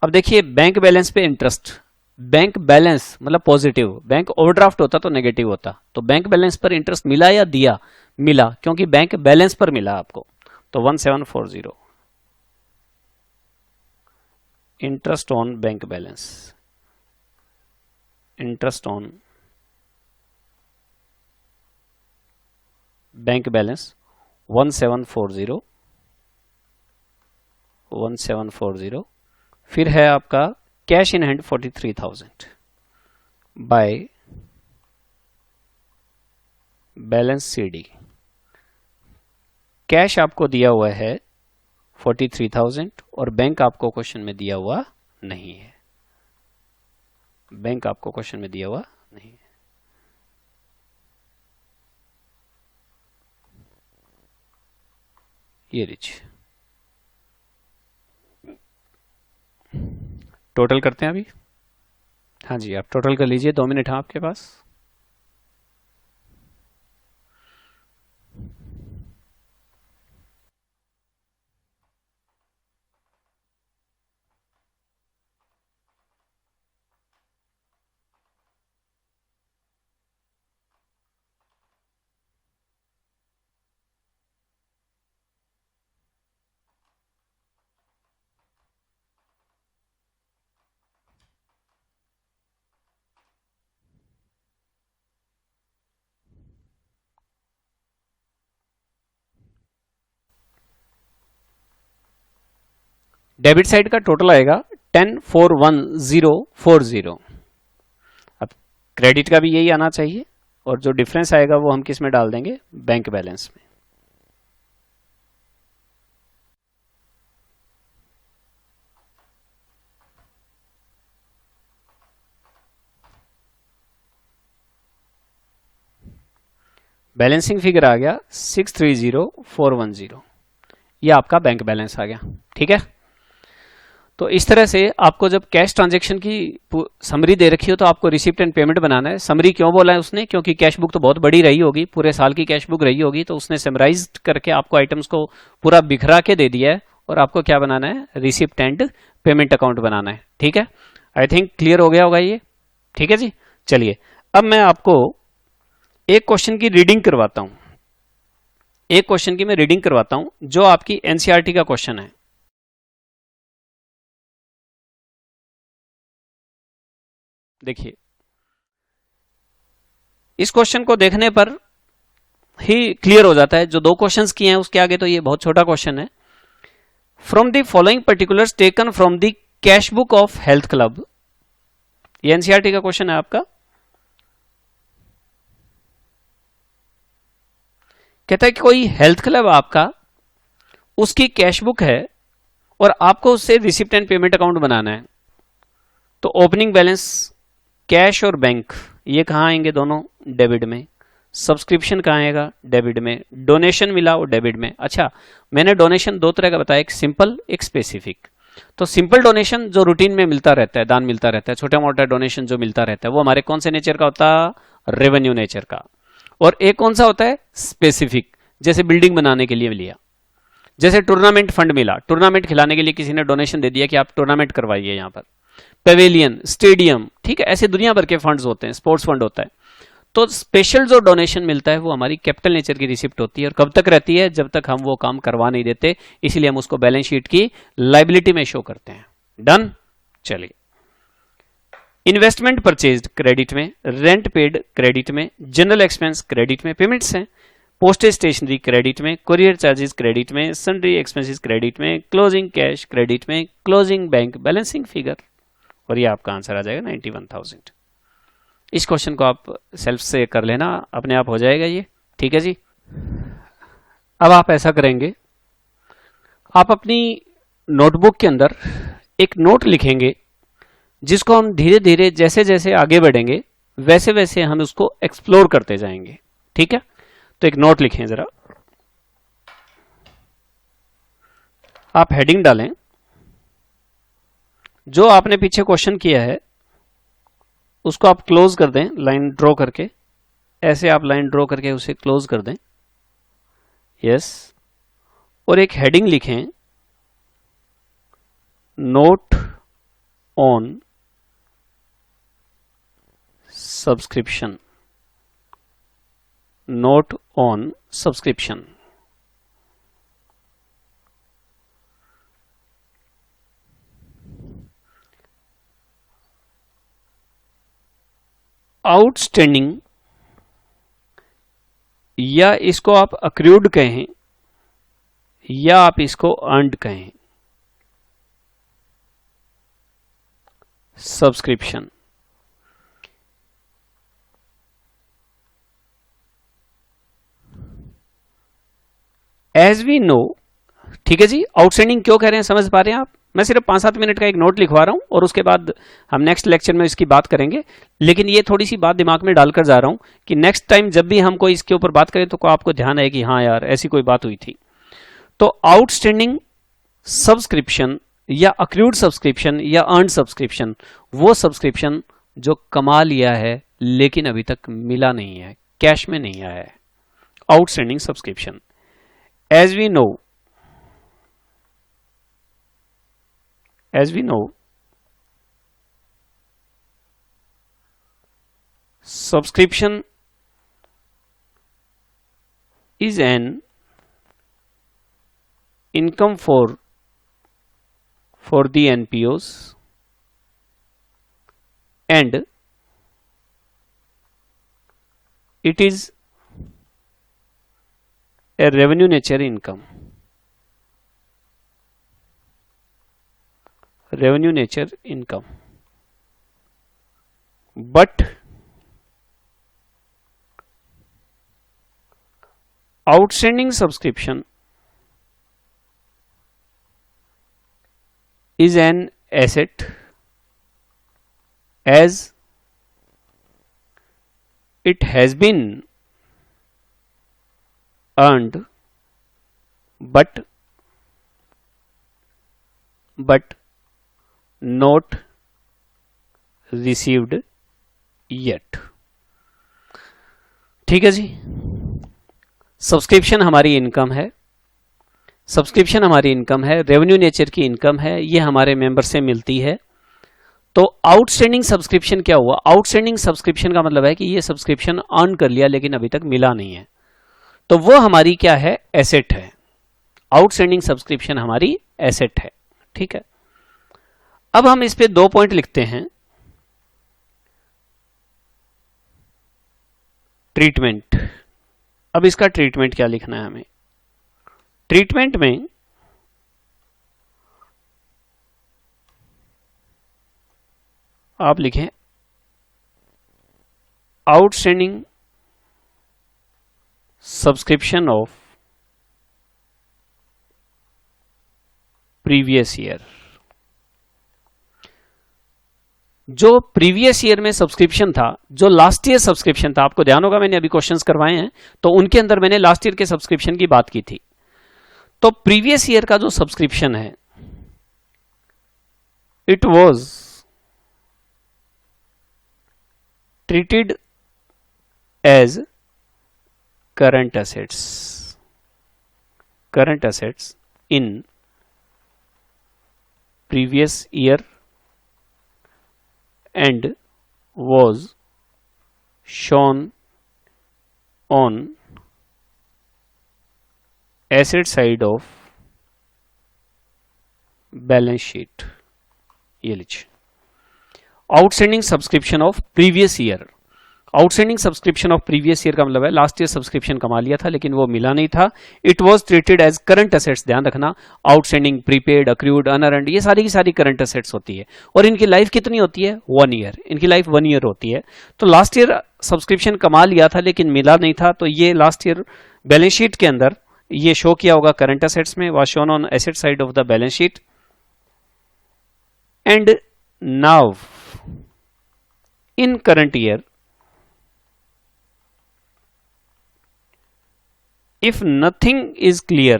अब देखिए बैंक बैलेंस पे इंटरेस्ट, बैंक बैलेंस मतलब पॉजिटिव, बैंक ओवरड्राफ्ट होता तो नेगेटिव होता, तो बैंक बैलेंस पर इंटरेस्ट मिला या दिया, मिला, क्योंकि बैंक बैलेंस पर मिला आपको, तो 1740 interest on bank balance, interest on bank balance 1740। फिर है आपका cash in hand 43,000 by balance CD, cash आपको दिया हुआ है 43,000 और बैंक आपको क्वेश्चन में दिया हुआ नहीं है, बैंक आपको क्वेश्चन में दिया हुआ नहीं है। ये लीजिए, टोटल करते हैं अभी। हाँ जी, आप टोटल कर लीजिए, 2 मिनट है आपके पास। डेबिट साइड का टोटल आएगा 10,41040। अब क्रेडिट का भी यही आना चाहिए और जो डिफरेंस आएगा वो हम किस में डाल देंगे, बैंक बैलेंस में। बैलेंसिंग फिगर आ गया 630410, ये आपका बैंक बैलेंस आ गया। ठीक है, तो इस तरह से आपको जब कैश ट्रांजैक्शन की समरी दे रखी हो तो आपको रिसिप्ट एंड पेमेंट बनाना है। समरी क्यों बोला है उसने, क्योंकि कैश बुक तो बहुत बड़ी रही होगी, पूरे साल की कैश बुक रही होगी, तो उसने समराइज करके आपको आइटम्स को पूरा बिखरा के दे दिया है और आपको क्या बनाना है, रिसिप्ट एंड पेमेंट अकाउंट बनाना है। ठीक है, आई थिंक क्लियर हो गया होगा ये। ठीक है जी, चलिए अब मैं आपको एक क्वेश्चन की रीडिंग करवाता हूं, एक क्वेश्चन की मैं रीडिंग करवाता हूं जो आपकी एनसीईआरटी का क्वेश्चन है। देखिए, इस क्वेश्चन को देखने पर ही क्लियर हो जाता है, जो दो क्वेश्चंस किए हैं उसके आगे तो ये बहुत छोटा क्वेश्चन है। From the following particulars taken from the cash book of health club, ये एनसीईआरटी का क्वेश्चन है आपका। कहता है कि कोई हेल्थ क्लब आपका, उसकी कैश बुक है और आपको उससे रिसिप्ट एंड पेमेंट अकाउंट बनाना है। तो ओपनिंग बैलेंस कैश और बैंक ये कहां आएंगे, दोनों डेबिट में। सब्सक्रिप्शन कहां आएगा, डेबिट में। डोनेशन मिला वो डेबिट में। अच्छा, मैंने डोनेशन दो तरह का बताया, एक सिंपल एक स्पेसिफिक। तो सिंपल डोनेशन जो रूटीन में मिलता रहता है, दान मिलता रहता है, छोटा मोटा डोनेशन जो मिलता रहता है, वो हमारे कौन से नेचर का होता है, रेवेन्यू नेचर का। और एक कौन सा होता है, स्पेसिफिक, जैसे बिल्डिंग बनाने के लिए लिया, जैसे टूर्नामेंट फंड मिला, टूर्नामेंट खिलाने के लिए किसी ने डोनेशन दे दिया कि आप टूर्नामेंट करवाइए यहां पर, पेवेलियन, स्टेडियम, ठीक है, ऐसे दुनिया भर के फंड्स होते हैं, स्पोर्ट्स फंड होता है। तो स्पेशल जो डोनेशन मिलता है वो हमारी कैपिटल नेचर की रिसिप्ट होती है, और कब तक रहती है, जब तक हम वो काम करवा नहीं देते, इसलिए हम उसको बैलेंस शीट की लाइबिलिटी में शो करते हैं। डन, चलिए। इन्वेस्टमेंट परचेज्ड क्रेडिट में, रेंट पेड क्रेडिट में, जनरल एक्सपेंस क्रेडिट में, पेमेंट्स हैं। पोस्टेज स्टेशनरी क्रेडिट में, कुरियर चार्जेस क्रेडिट में, सन्ड्री एक्सपेंसेस क्रेडिट में, क्लोजिंग कैश क्रेडिट में, क्लोजिंग बैंक बैलेंसिंग फिगर, और ये आपका आंसर आ जाएगा 91,000। इस क्वेश्चन को आप सेल्फ से कर लेना, अपने आप हो जाएगा ये। ठीक है जी, अब आप ऐसा करेंगे, आप अपनी नोटबुक के अंदर एक नोट लिखेंगे, जिसको हम धीरे धीरे जैसे जैसे आगे बढ़ेंगे वैसे वैसे हम उसको एक्सप्लोर करते जाएंगे। ठीक है, तो एक नोट लिखें जरा, आप हेडिंग डालें, जो आपने पीछे क्वेश्चन किया है उसको आप क्लोज कर दें, लाइन ड्रॉ करके, ऐसे आप लाइन ड्रॉ करके उसे क्लोज कर दें। यस, और एक हेडिंग लिखें, note on subscription, note on subscription. Outstanding, या इसको आप अक्रूड कहें या आप इसको अर्न्ड कहें, सब्सक्रिप्शन। एज वी नो, ठीक है जी, आउटस्टैंडिंग क्यों कह रहे हैं समझ पा रहे हैं आप। मैं सिर्फ 5-7 मिनट का एक नोट लिखवा रहा हूं और उसके बाद हम नेक्स्ट लेक्चर में इसकी बात करेंगे, लेकिन ये थोड़ी सी बात दिमाग में डालकर जा रहा हूं कि नेक्स्ट टाइम जब भी हम कोई इसके ऊपर बात करें तो आपको ध्यान आए कि हाँ यार ऐसी कोई बात हुई थी। तो आउटस्टैंडिंग सब्सक्रिप्शन या अक्रूड सब्सक्रिप्शन या अर्न्ड सब्सक्रिप्शन, वो सब्सक्रिप्शन जो कमा लिया है लेकिन अभी तक मिला नहीं है, कैश में नहीं आया है, outstanding subscription. As we know, subscription is an income for the NPOs and it is a revenue nature income, revenue nature income, but outstanding subscription is an asset as it has been earned but not received yet। ठीक है जी। Subscription हमारी income है, subscription हमारी income है, revenue nature की income है, ये हमारे मेंबर से मिलती है। तो आउटस्टैंडिंग सब्सक्रिप्शन क्या हुआ? आउटस्टैंडिंग सब्सक्रिप्शन का मतलब है कि ये सब्सक्रिप्शन अर्न कर लिया लेकिन अभी तक मिला नहीं है, तो वो हमारी क्या है? एसेट है। आउटस्टैंडिंग सब्सक्रिप्शन हमारी एसेट है। ठीक है, अब हम इस पे 2 पॉइंट लिखते हैं। ट्रीटमेंट। अब इसका ट्रीटमेंट क्या लिखना है हमें? ट्रीटमेंट में आप लिखें outstanding subscription of previous year. जो प्रीवियस ईयर में सब्सक्रिप्शन था, जो लास्ट ईयर सब्सक्रिप्शन था, आपको ध्यान होगा मैंने अभी क्वेश्चंस करवाए हैं तो उनके अंदर मैंने लास्ट ईयर के सब्सक्रिप्शन की बात की थी। तो प्रीवियस ईयर का जो सब्सक्रिप्शन है, it was treated as current assets in previous year and was shown on asset side of balance sheet. ये लीजिए, outstanding subscription of previous year. Outstanding subscription of previous year का मतलब है last year subscription कमा लिया था लेकिन वो मिला नहीं था। It was treated as current assets. ध्यान रखना, आउटस्टैंडिंग, प्रीपेड, अक्रूड, अनअर्न्ड, ये सारी की सारी करंट एसेट्स होती है और इनकी लाइफ कितनी होती है? 1 ईयर। इनकी लाइफ 1 ईयर होती है। तो लास्ट ईयर सब्सक्रिप्शन कमा लिया था लेकिन मिला नहीं था, तो ये लास्ट ईयर बैलेंस शीट के अंदर ये शो किया होगा करंट एसेट्स में, was shown on asset side of the balance sheet. And now in current year, if nothing is clear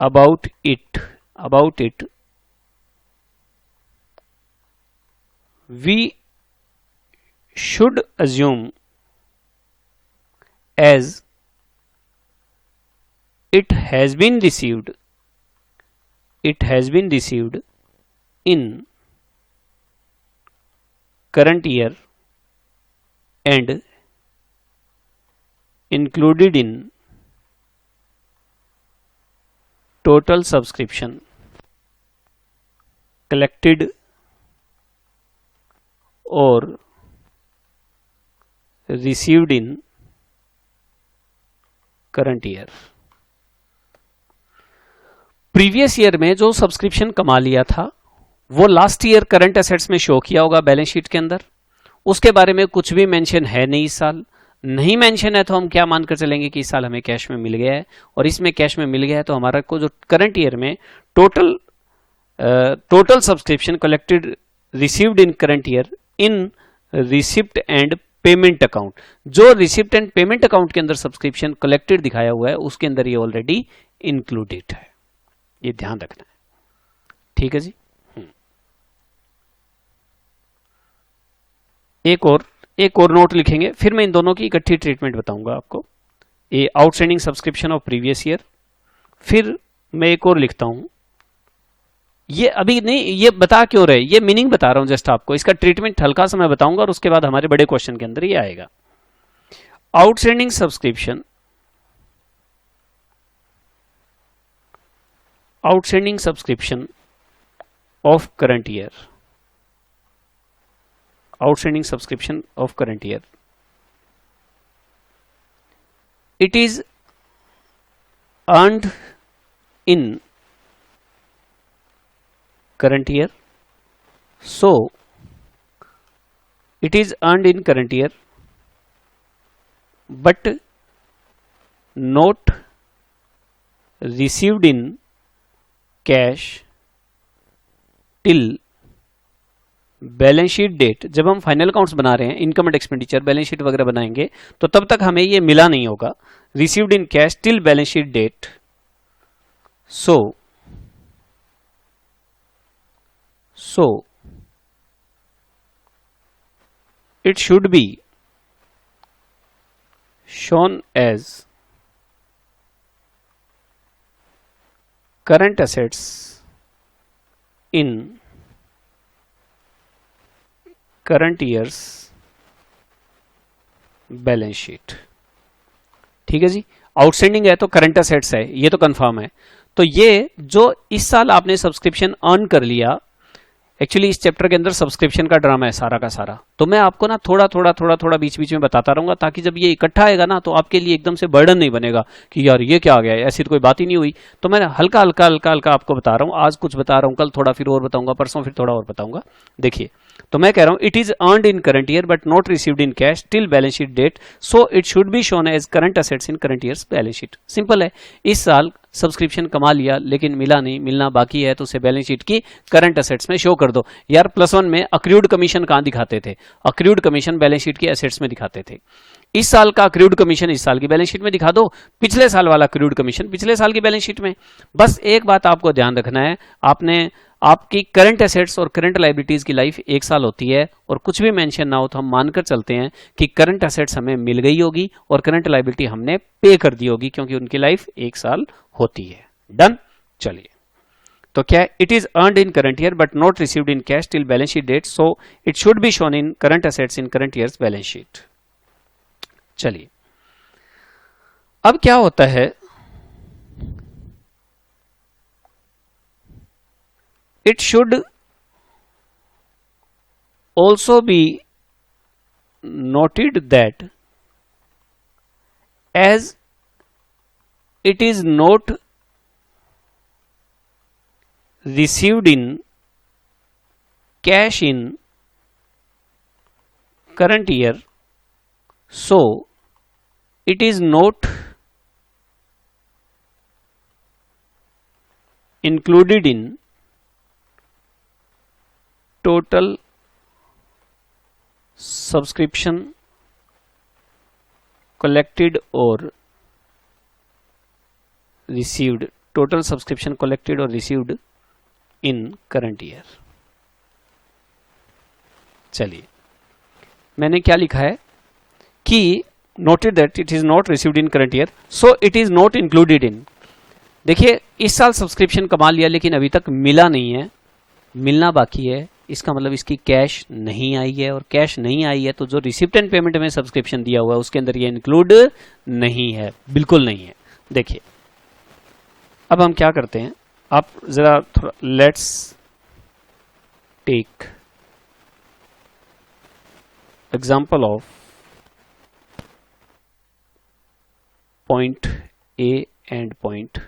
about it, we should assume as it has been received in current year and included in total subscription collected or received in current year। Previous year में जो subscription कमा लिया था वो last year current assets में show किया होगा balance sheet के अंदर। उसके बारे में कुछ भी मेंशन है नहीं इस साल। नहीं मेंशन है तो हम क्या मानकर चलेंगे कि इस साल हमें कैश में मिल गया है, और इसमें कैश में मिल गया है तो हमारा को जो करंट ईयर में total subscription collected received in current year in receipt and payment account, जो रिसिप्ट एंड पेमेंट अकाउंट के अंदर सब्सक्रिप्शन कलेक्टेड दिखाया हुआ है उसके अंदर ये ऑलरेडी इंक्लूडेड है। ये ध्यान रखना है। ठीक है जी। एक और नोट लिखेंगे, फिर मैं इन दोनों की इकट्ठी ट्रीटमेंट बताऊंगा आपको। ये outstanding subscription of previous year, फिर मैं एक और लिखता हूं। ये अभी नहीं, ये बता क्यों रहे, ये मीनिंग बता रहा हूं जस्ट आपको। इसका ट्रीटमेंट हल्का सा मैं बताऊंगा और उसके बाद हमारे बड़े क्वेश्चन के अंदर ये आएगा। Outstanding subscription of current year, outstanding subscription of current year, it is earned in current year, so it is earned in current year but not received in cash till balance sheet date. जब हम final accounts बना रहे हैं, income and expenditure, balance sheet वगैरह बनाएंगे, तो तब तक हमें ये मिला नहीं होगा। Received in cash till balance sheet date, so it should be shown as current assets in current year's balance sheet. ठीक है जी, आउटस्टैंडिंग है तो करंट असेट्स है, ये तो कंफर्म है। तो ये जो इस साल आपने सब्सक्रिप्शन अर्न कर लिया, एक्चुअली इस चैप्टर के अंदर सब्सक्रिप्शन का ड्रामा है सारा का सारा, तो मैं आपको ना थोड़ा थोड़ा बीच बीच में बताता रहूंगा, ताकि जब ये इकट्ठा आएगा ना तो आपके लिए एकदम से बर्डन नहीं बनेगा कि यार ये क्या आ गया, ऐसी तो कोई बात ही नहीं हुई। तो मैं हल्का हल्का आपको बता रहा हूँ, आज कुछ बता रहा हूँ, कल थोड़ा फिर और बताऊंगा, परसों फिर थोड़ा और बताऊंगा। देखिए, तो मैं कह रहा हूं it is earned in current year but not received in cash till balance sheet date, so it should be shown as current assets in current years balance sheet. Simple है, इस साल सब्सक्रिप्शन कमा लिया लेकिन मिला नहीं, मिलना बाकी है, तो उसे बैलेंस शीट की करंट असेट्स में शो कर दो। यार +1 में अक्रूड कमीशन कहां दिखाते थे? अक्रूड कमीशन बैलेंस शीट की एसेट्स में दिखाते थे। इस साल का अक्रूड कमीशन इस साल की बैलेंस शीट में दिखा दो, पिछले साल वाला अक्रूड कमीशन पिछले साल की बैलेंस शीट में। बस एक बात आपको ध्यान रखना है, आपकी करंट एसेट्स और करंट लायबिलिटीज की लाइफ 1 साल होती है, और कुछ भी मेंशन ना हो तो हम मानकर चलते हैं कि करंट एसेट्स हमें मिल गई होगी और करंट लायबिलिटी हमने पे कर दी होगी, क्योंकि उनकी लाइफ 1 साल होती है। डन। चलिए, तो क्या है? It is earned in current year but not received in cash till balance sheet date, so it should be shown in current assets in current years balance sheet. चलिए, अब क्या होता है, it should also be noted that as it is not received in cash in current year, so it is not included in total subscription collected or received, total subscription collected or received in current year। चलिए, मैंने क्या लिखा है कि noted that it is not received in current year, so it is not included in। देखिए, इस साल subscription कमा लिया लेकिन अभी तक मिला नहीं है, मिलना बाकी है, इसका मतलब इसकी कैश नहीं आई है, और कैश नहीं आई है तो जो रिसिप्ट एंड पेमेंट में सब्सक्रिप्शन दिया हुआ है उसके अंदर ये इंक्लूड नहीं है, बिल्कुल नहीं है। देखिए, अब हम क्या करते हैं, आप जरा थोड़ा let's take example of point A and point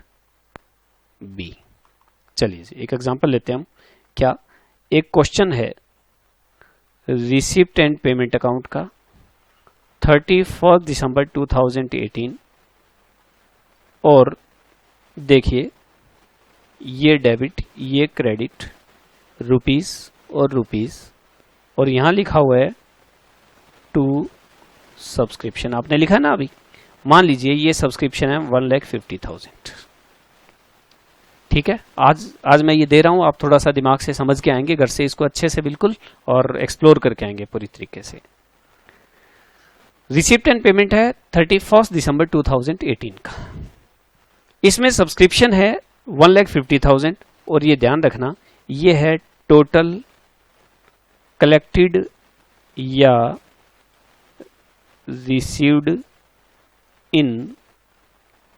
B. चलिए, एक एग्जांपल लेते हैं हम। क्या, एक क्वेश्चन है रिसिप्ट एंड पेमेंट अकाउंट का 31 दिसंबर 2018, और देखिए ये डेबिट, ये क्रेडिट, रुपीस और रुपीस, और यहां लिखा हुआ है टू सब्सक्रिप्शन। आपने लिखा ना अभी, मान लीजिए ये सब्सक्रिप्शन है 1,50,000। ठीक है, आज मैं ये दे रहा हूं, आप थोड़ा सा दिमाग से समझ के आएंगे घर से इसको अच्छे से बिल्कुल, और एक्सप्लोर करके आएंगे पूरी तरीके से। रिसिप्ट एंड पेमेंट है 31 दिसंबर 2018 का, इसमें सब्सक्रिप्शन है 1,50,000, और ये ध्यान रखना ये है टोटल कलेक्टेड या रिसीव्ड इन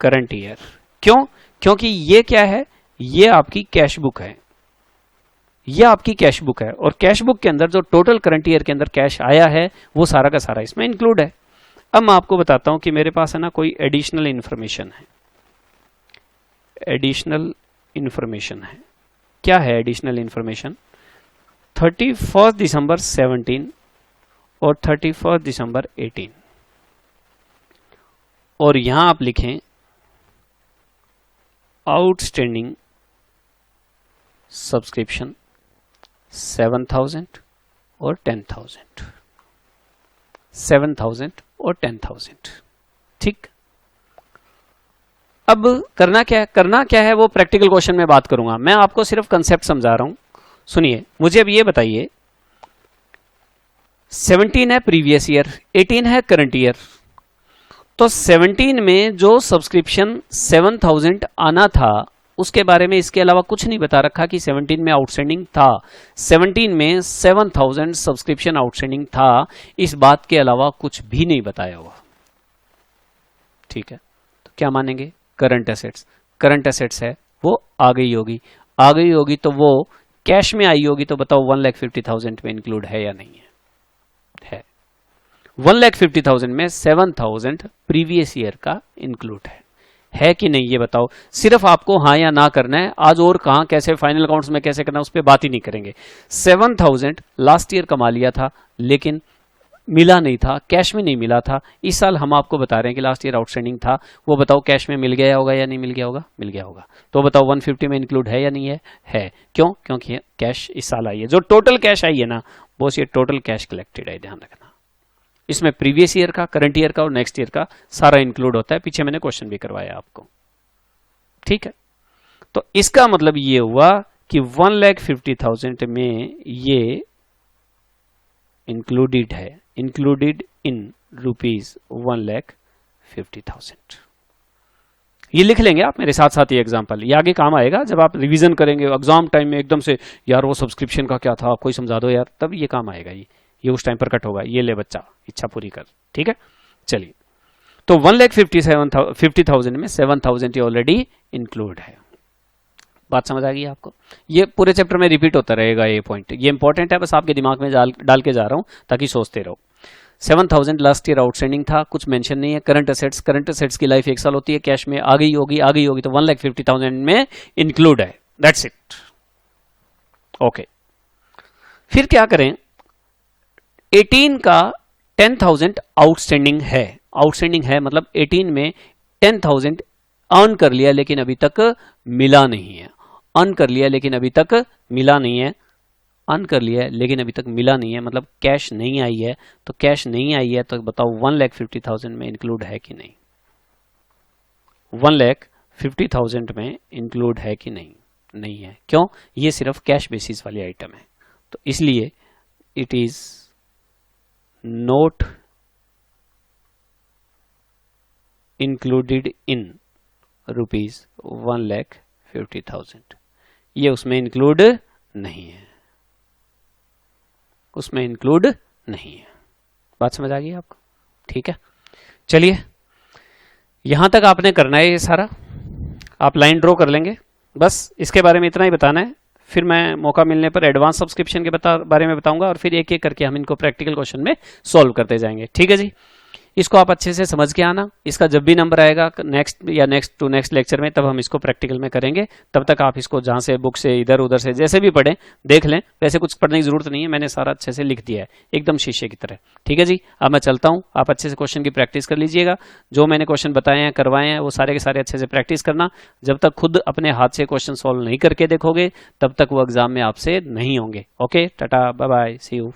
करंट ईयर। क्यों? क्योंकि ये क्या है, ये आपकी कैश बुक है, ये आपकी कैश बुक है, और कैश बुक के अंदर जो टोटल करंट ईयर के अंदर कैश आया है वो सारा का सारा इसमें इंक्लूड है। अब मैं आपको बताता हूं कि मेरे पास है ना कोई एडिशनल इंफॉर्मेशन है। एडिशनल इंफॉर्मेशन है, क्या है एडिशनल इंफॉर्मेशन? 31 दिसंबर 17 और 31 दिसंबर 18, और यहां आप लिखें आउटस्टैंडिंग सब्सक्रिप्शन 7,000 और 10,000, 7,000 और 10,000। ठीक, अब करना क्या है वो प्रैक्टिकल क्वेश्चन में बात करूंगा, मैं आपको सिर्फ कंसेप्ट समझा रहा हूं। सुनिए, मुझे अब ये बताइए, 17 है प्रीवियस ईयर, 18 है करंट ईयर, तो 17 में जो सब्सक्रिप्शन 7,000 आना था उसके बारे में इसके अलावा कुछ नहीं बता रखा कि 17 में आउटस्टैंडिंग था। 17 में 7,000 सब्सक्रिप्शन आउटस्टैंडिंग था, इस बात के अलावा कुछ भी नहीं बताया हुआ। ठीक है, तो क्या मानेंगे? करंट एसेट्स, करंट एसेट्स है वो आ गई होगी, आ गई होगी तो वो कैश में आई होगी, तो बताओ 1,50,000 में इंक्लूड है या नहीं है? 1,50,000 में 7,000 प्रीवियस ईयर का इंक्लूड है कि नहीं, ये बताओ। सिर्फ आपको हाँ या ना करना है। आज और कहां कैसे फाइनल अकाउंट्स में कैसे करना है उस पर बात ही नहीं करेंगे। 7,000 लास्ट ईयर कमा लिया था लेकिन मिला नहीं था, कैश में नहीं मिला था। इस साल हम आपको बता रहे हैं कि लास्ट ईयर आउटस्टैंडिंग था, वो बताओ कैश में मिल गया होगा या नहीं मिल गया होगा? मिल गया होगा। तो बताओ 150 में इंक्लूड है या नहीं है? क्यों? क्योंकि कैश इस साल आई है। जो टोटल कैश आई है ना, वो ये टोटल कैश कलेक्टेड है, ध्यान रखना। इसमें प्रीवियस ईयर का, करंट ईयर का और नेक्स्ट ईयर का सारा इंक्लूड होता है। पीछे मैंने क्वेश्चन भी करवाया आपको। ठीक है, तो इसका मतलब ये हुआ कि 1,50,000 में ये इंक्लूडेड है, इंक्लूडेड इन रुपीज 1,50,000। ये लिख लेंगे आप मेरे साथ साथ। ये एग्जांपल ये आगे काम आएगा जब आप रिवीजन करेंगे एग्जाम टाइम में। एकदम से यार वो सब्सक्रिप्शन का क्या था, कोई समझा दो यार, तब ये काम आएगा। ये उस टाइम पर कट होगा। ये ले बच्चा, इच्छा पूरी कर। ठीक है, चलिए, तो 1,50,000 में 7,000 ये ऑलरेडी इंक्लूड है। बात समझ आ गई आपको? ये पूरे चैप्टर में रिपीट होता रहेगा ये पॉइंट, ये इंपॉर्टेंट है, बस आपके दिमाग में डाल के जा रहा हूं ताकि सोचते रहो। 7,000 लास्ट ईयर आउटस्टैंडिंग था, कुछ मेंशन नहीं है। करंट एसेट्स की लाइफ 1 साल होती है, कैश में आ गई होगी, तो 1,50,000 में इंक्लूड है। That's it. ओके, फिर क्या करें? 18 का 10,000 आउटस्टैंडिंग है मतलब 18 में 10,000 अर्न कर लिया लेकिन अभी तक मिला नहीं है। अर्न कर लिया लेकिन अभी तक मिला नहीं है। अर्न कर लिया है लेकिन अभी तक मिला नहीं है, मतलब कैश नहीं आई है। तो कैश नहीं आई है तो बताओ 1,50,000 में इंक्लूड है कि नहीं? 1,50,000 में इंक्लूड है कि नहीं? नहीं है। क्यों? ये सिर्फ कैश बेसिस वाली आइटम है, तो इसलिए it is not included in rupees 1,50,000। ये उसमें इंक्लूड नहीं है, उसमें इंक्लूड नहीं है। बात समझ आ गई आपको? ठीक है, चलिए, यहां तक आपने करना है। ये सारा आप लाइन ड्रॉ कर लेंगे, बस इसके बारे में इतना ही बताना है। फिर मैं मौका मिलने पर एडवांस सब्सक्रिप्शन के बारे में बताऊंगा और फिर एक एक करके हम इनको प्रैक्टिकल क्वेश्चन में सॉल्व करते जाएंगे। ठीक है जी, इसको आप अच्छे से समझ के आना। इसका जब भी नंबर आएगा नेक्स्ट लेक्चर में, तब हम इसको प्रैक्टिकल में करेंगे। तब तक आप इसको जहां से बुक से, इधर उधर से, जैसे भी पढ़ें देख लें। वैसे कुछ पढ़ने की जरूरत नहीं है, मैंने सारा अच्छे से लिख दिया है, एकदम शीशे की तरह। ठीक है जी, अब मैं चलता हूं, आप अच्छे से क्वेश्चन की प्रैक्टिस कर लीजिएगा। जो मैंने क्वेश्चन बताए हैं, करवाए हैं, वो सारे के सारे अच्छे से प्रैक्टिस करना। जब तक खुद अपने हाथ से क्वेश्चन सॉल्व नहीं करके देखोगे, तब तक वो एग्जाम में आपसे नहीं होंगे। Okay, tata, bye bye, see you.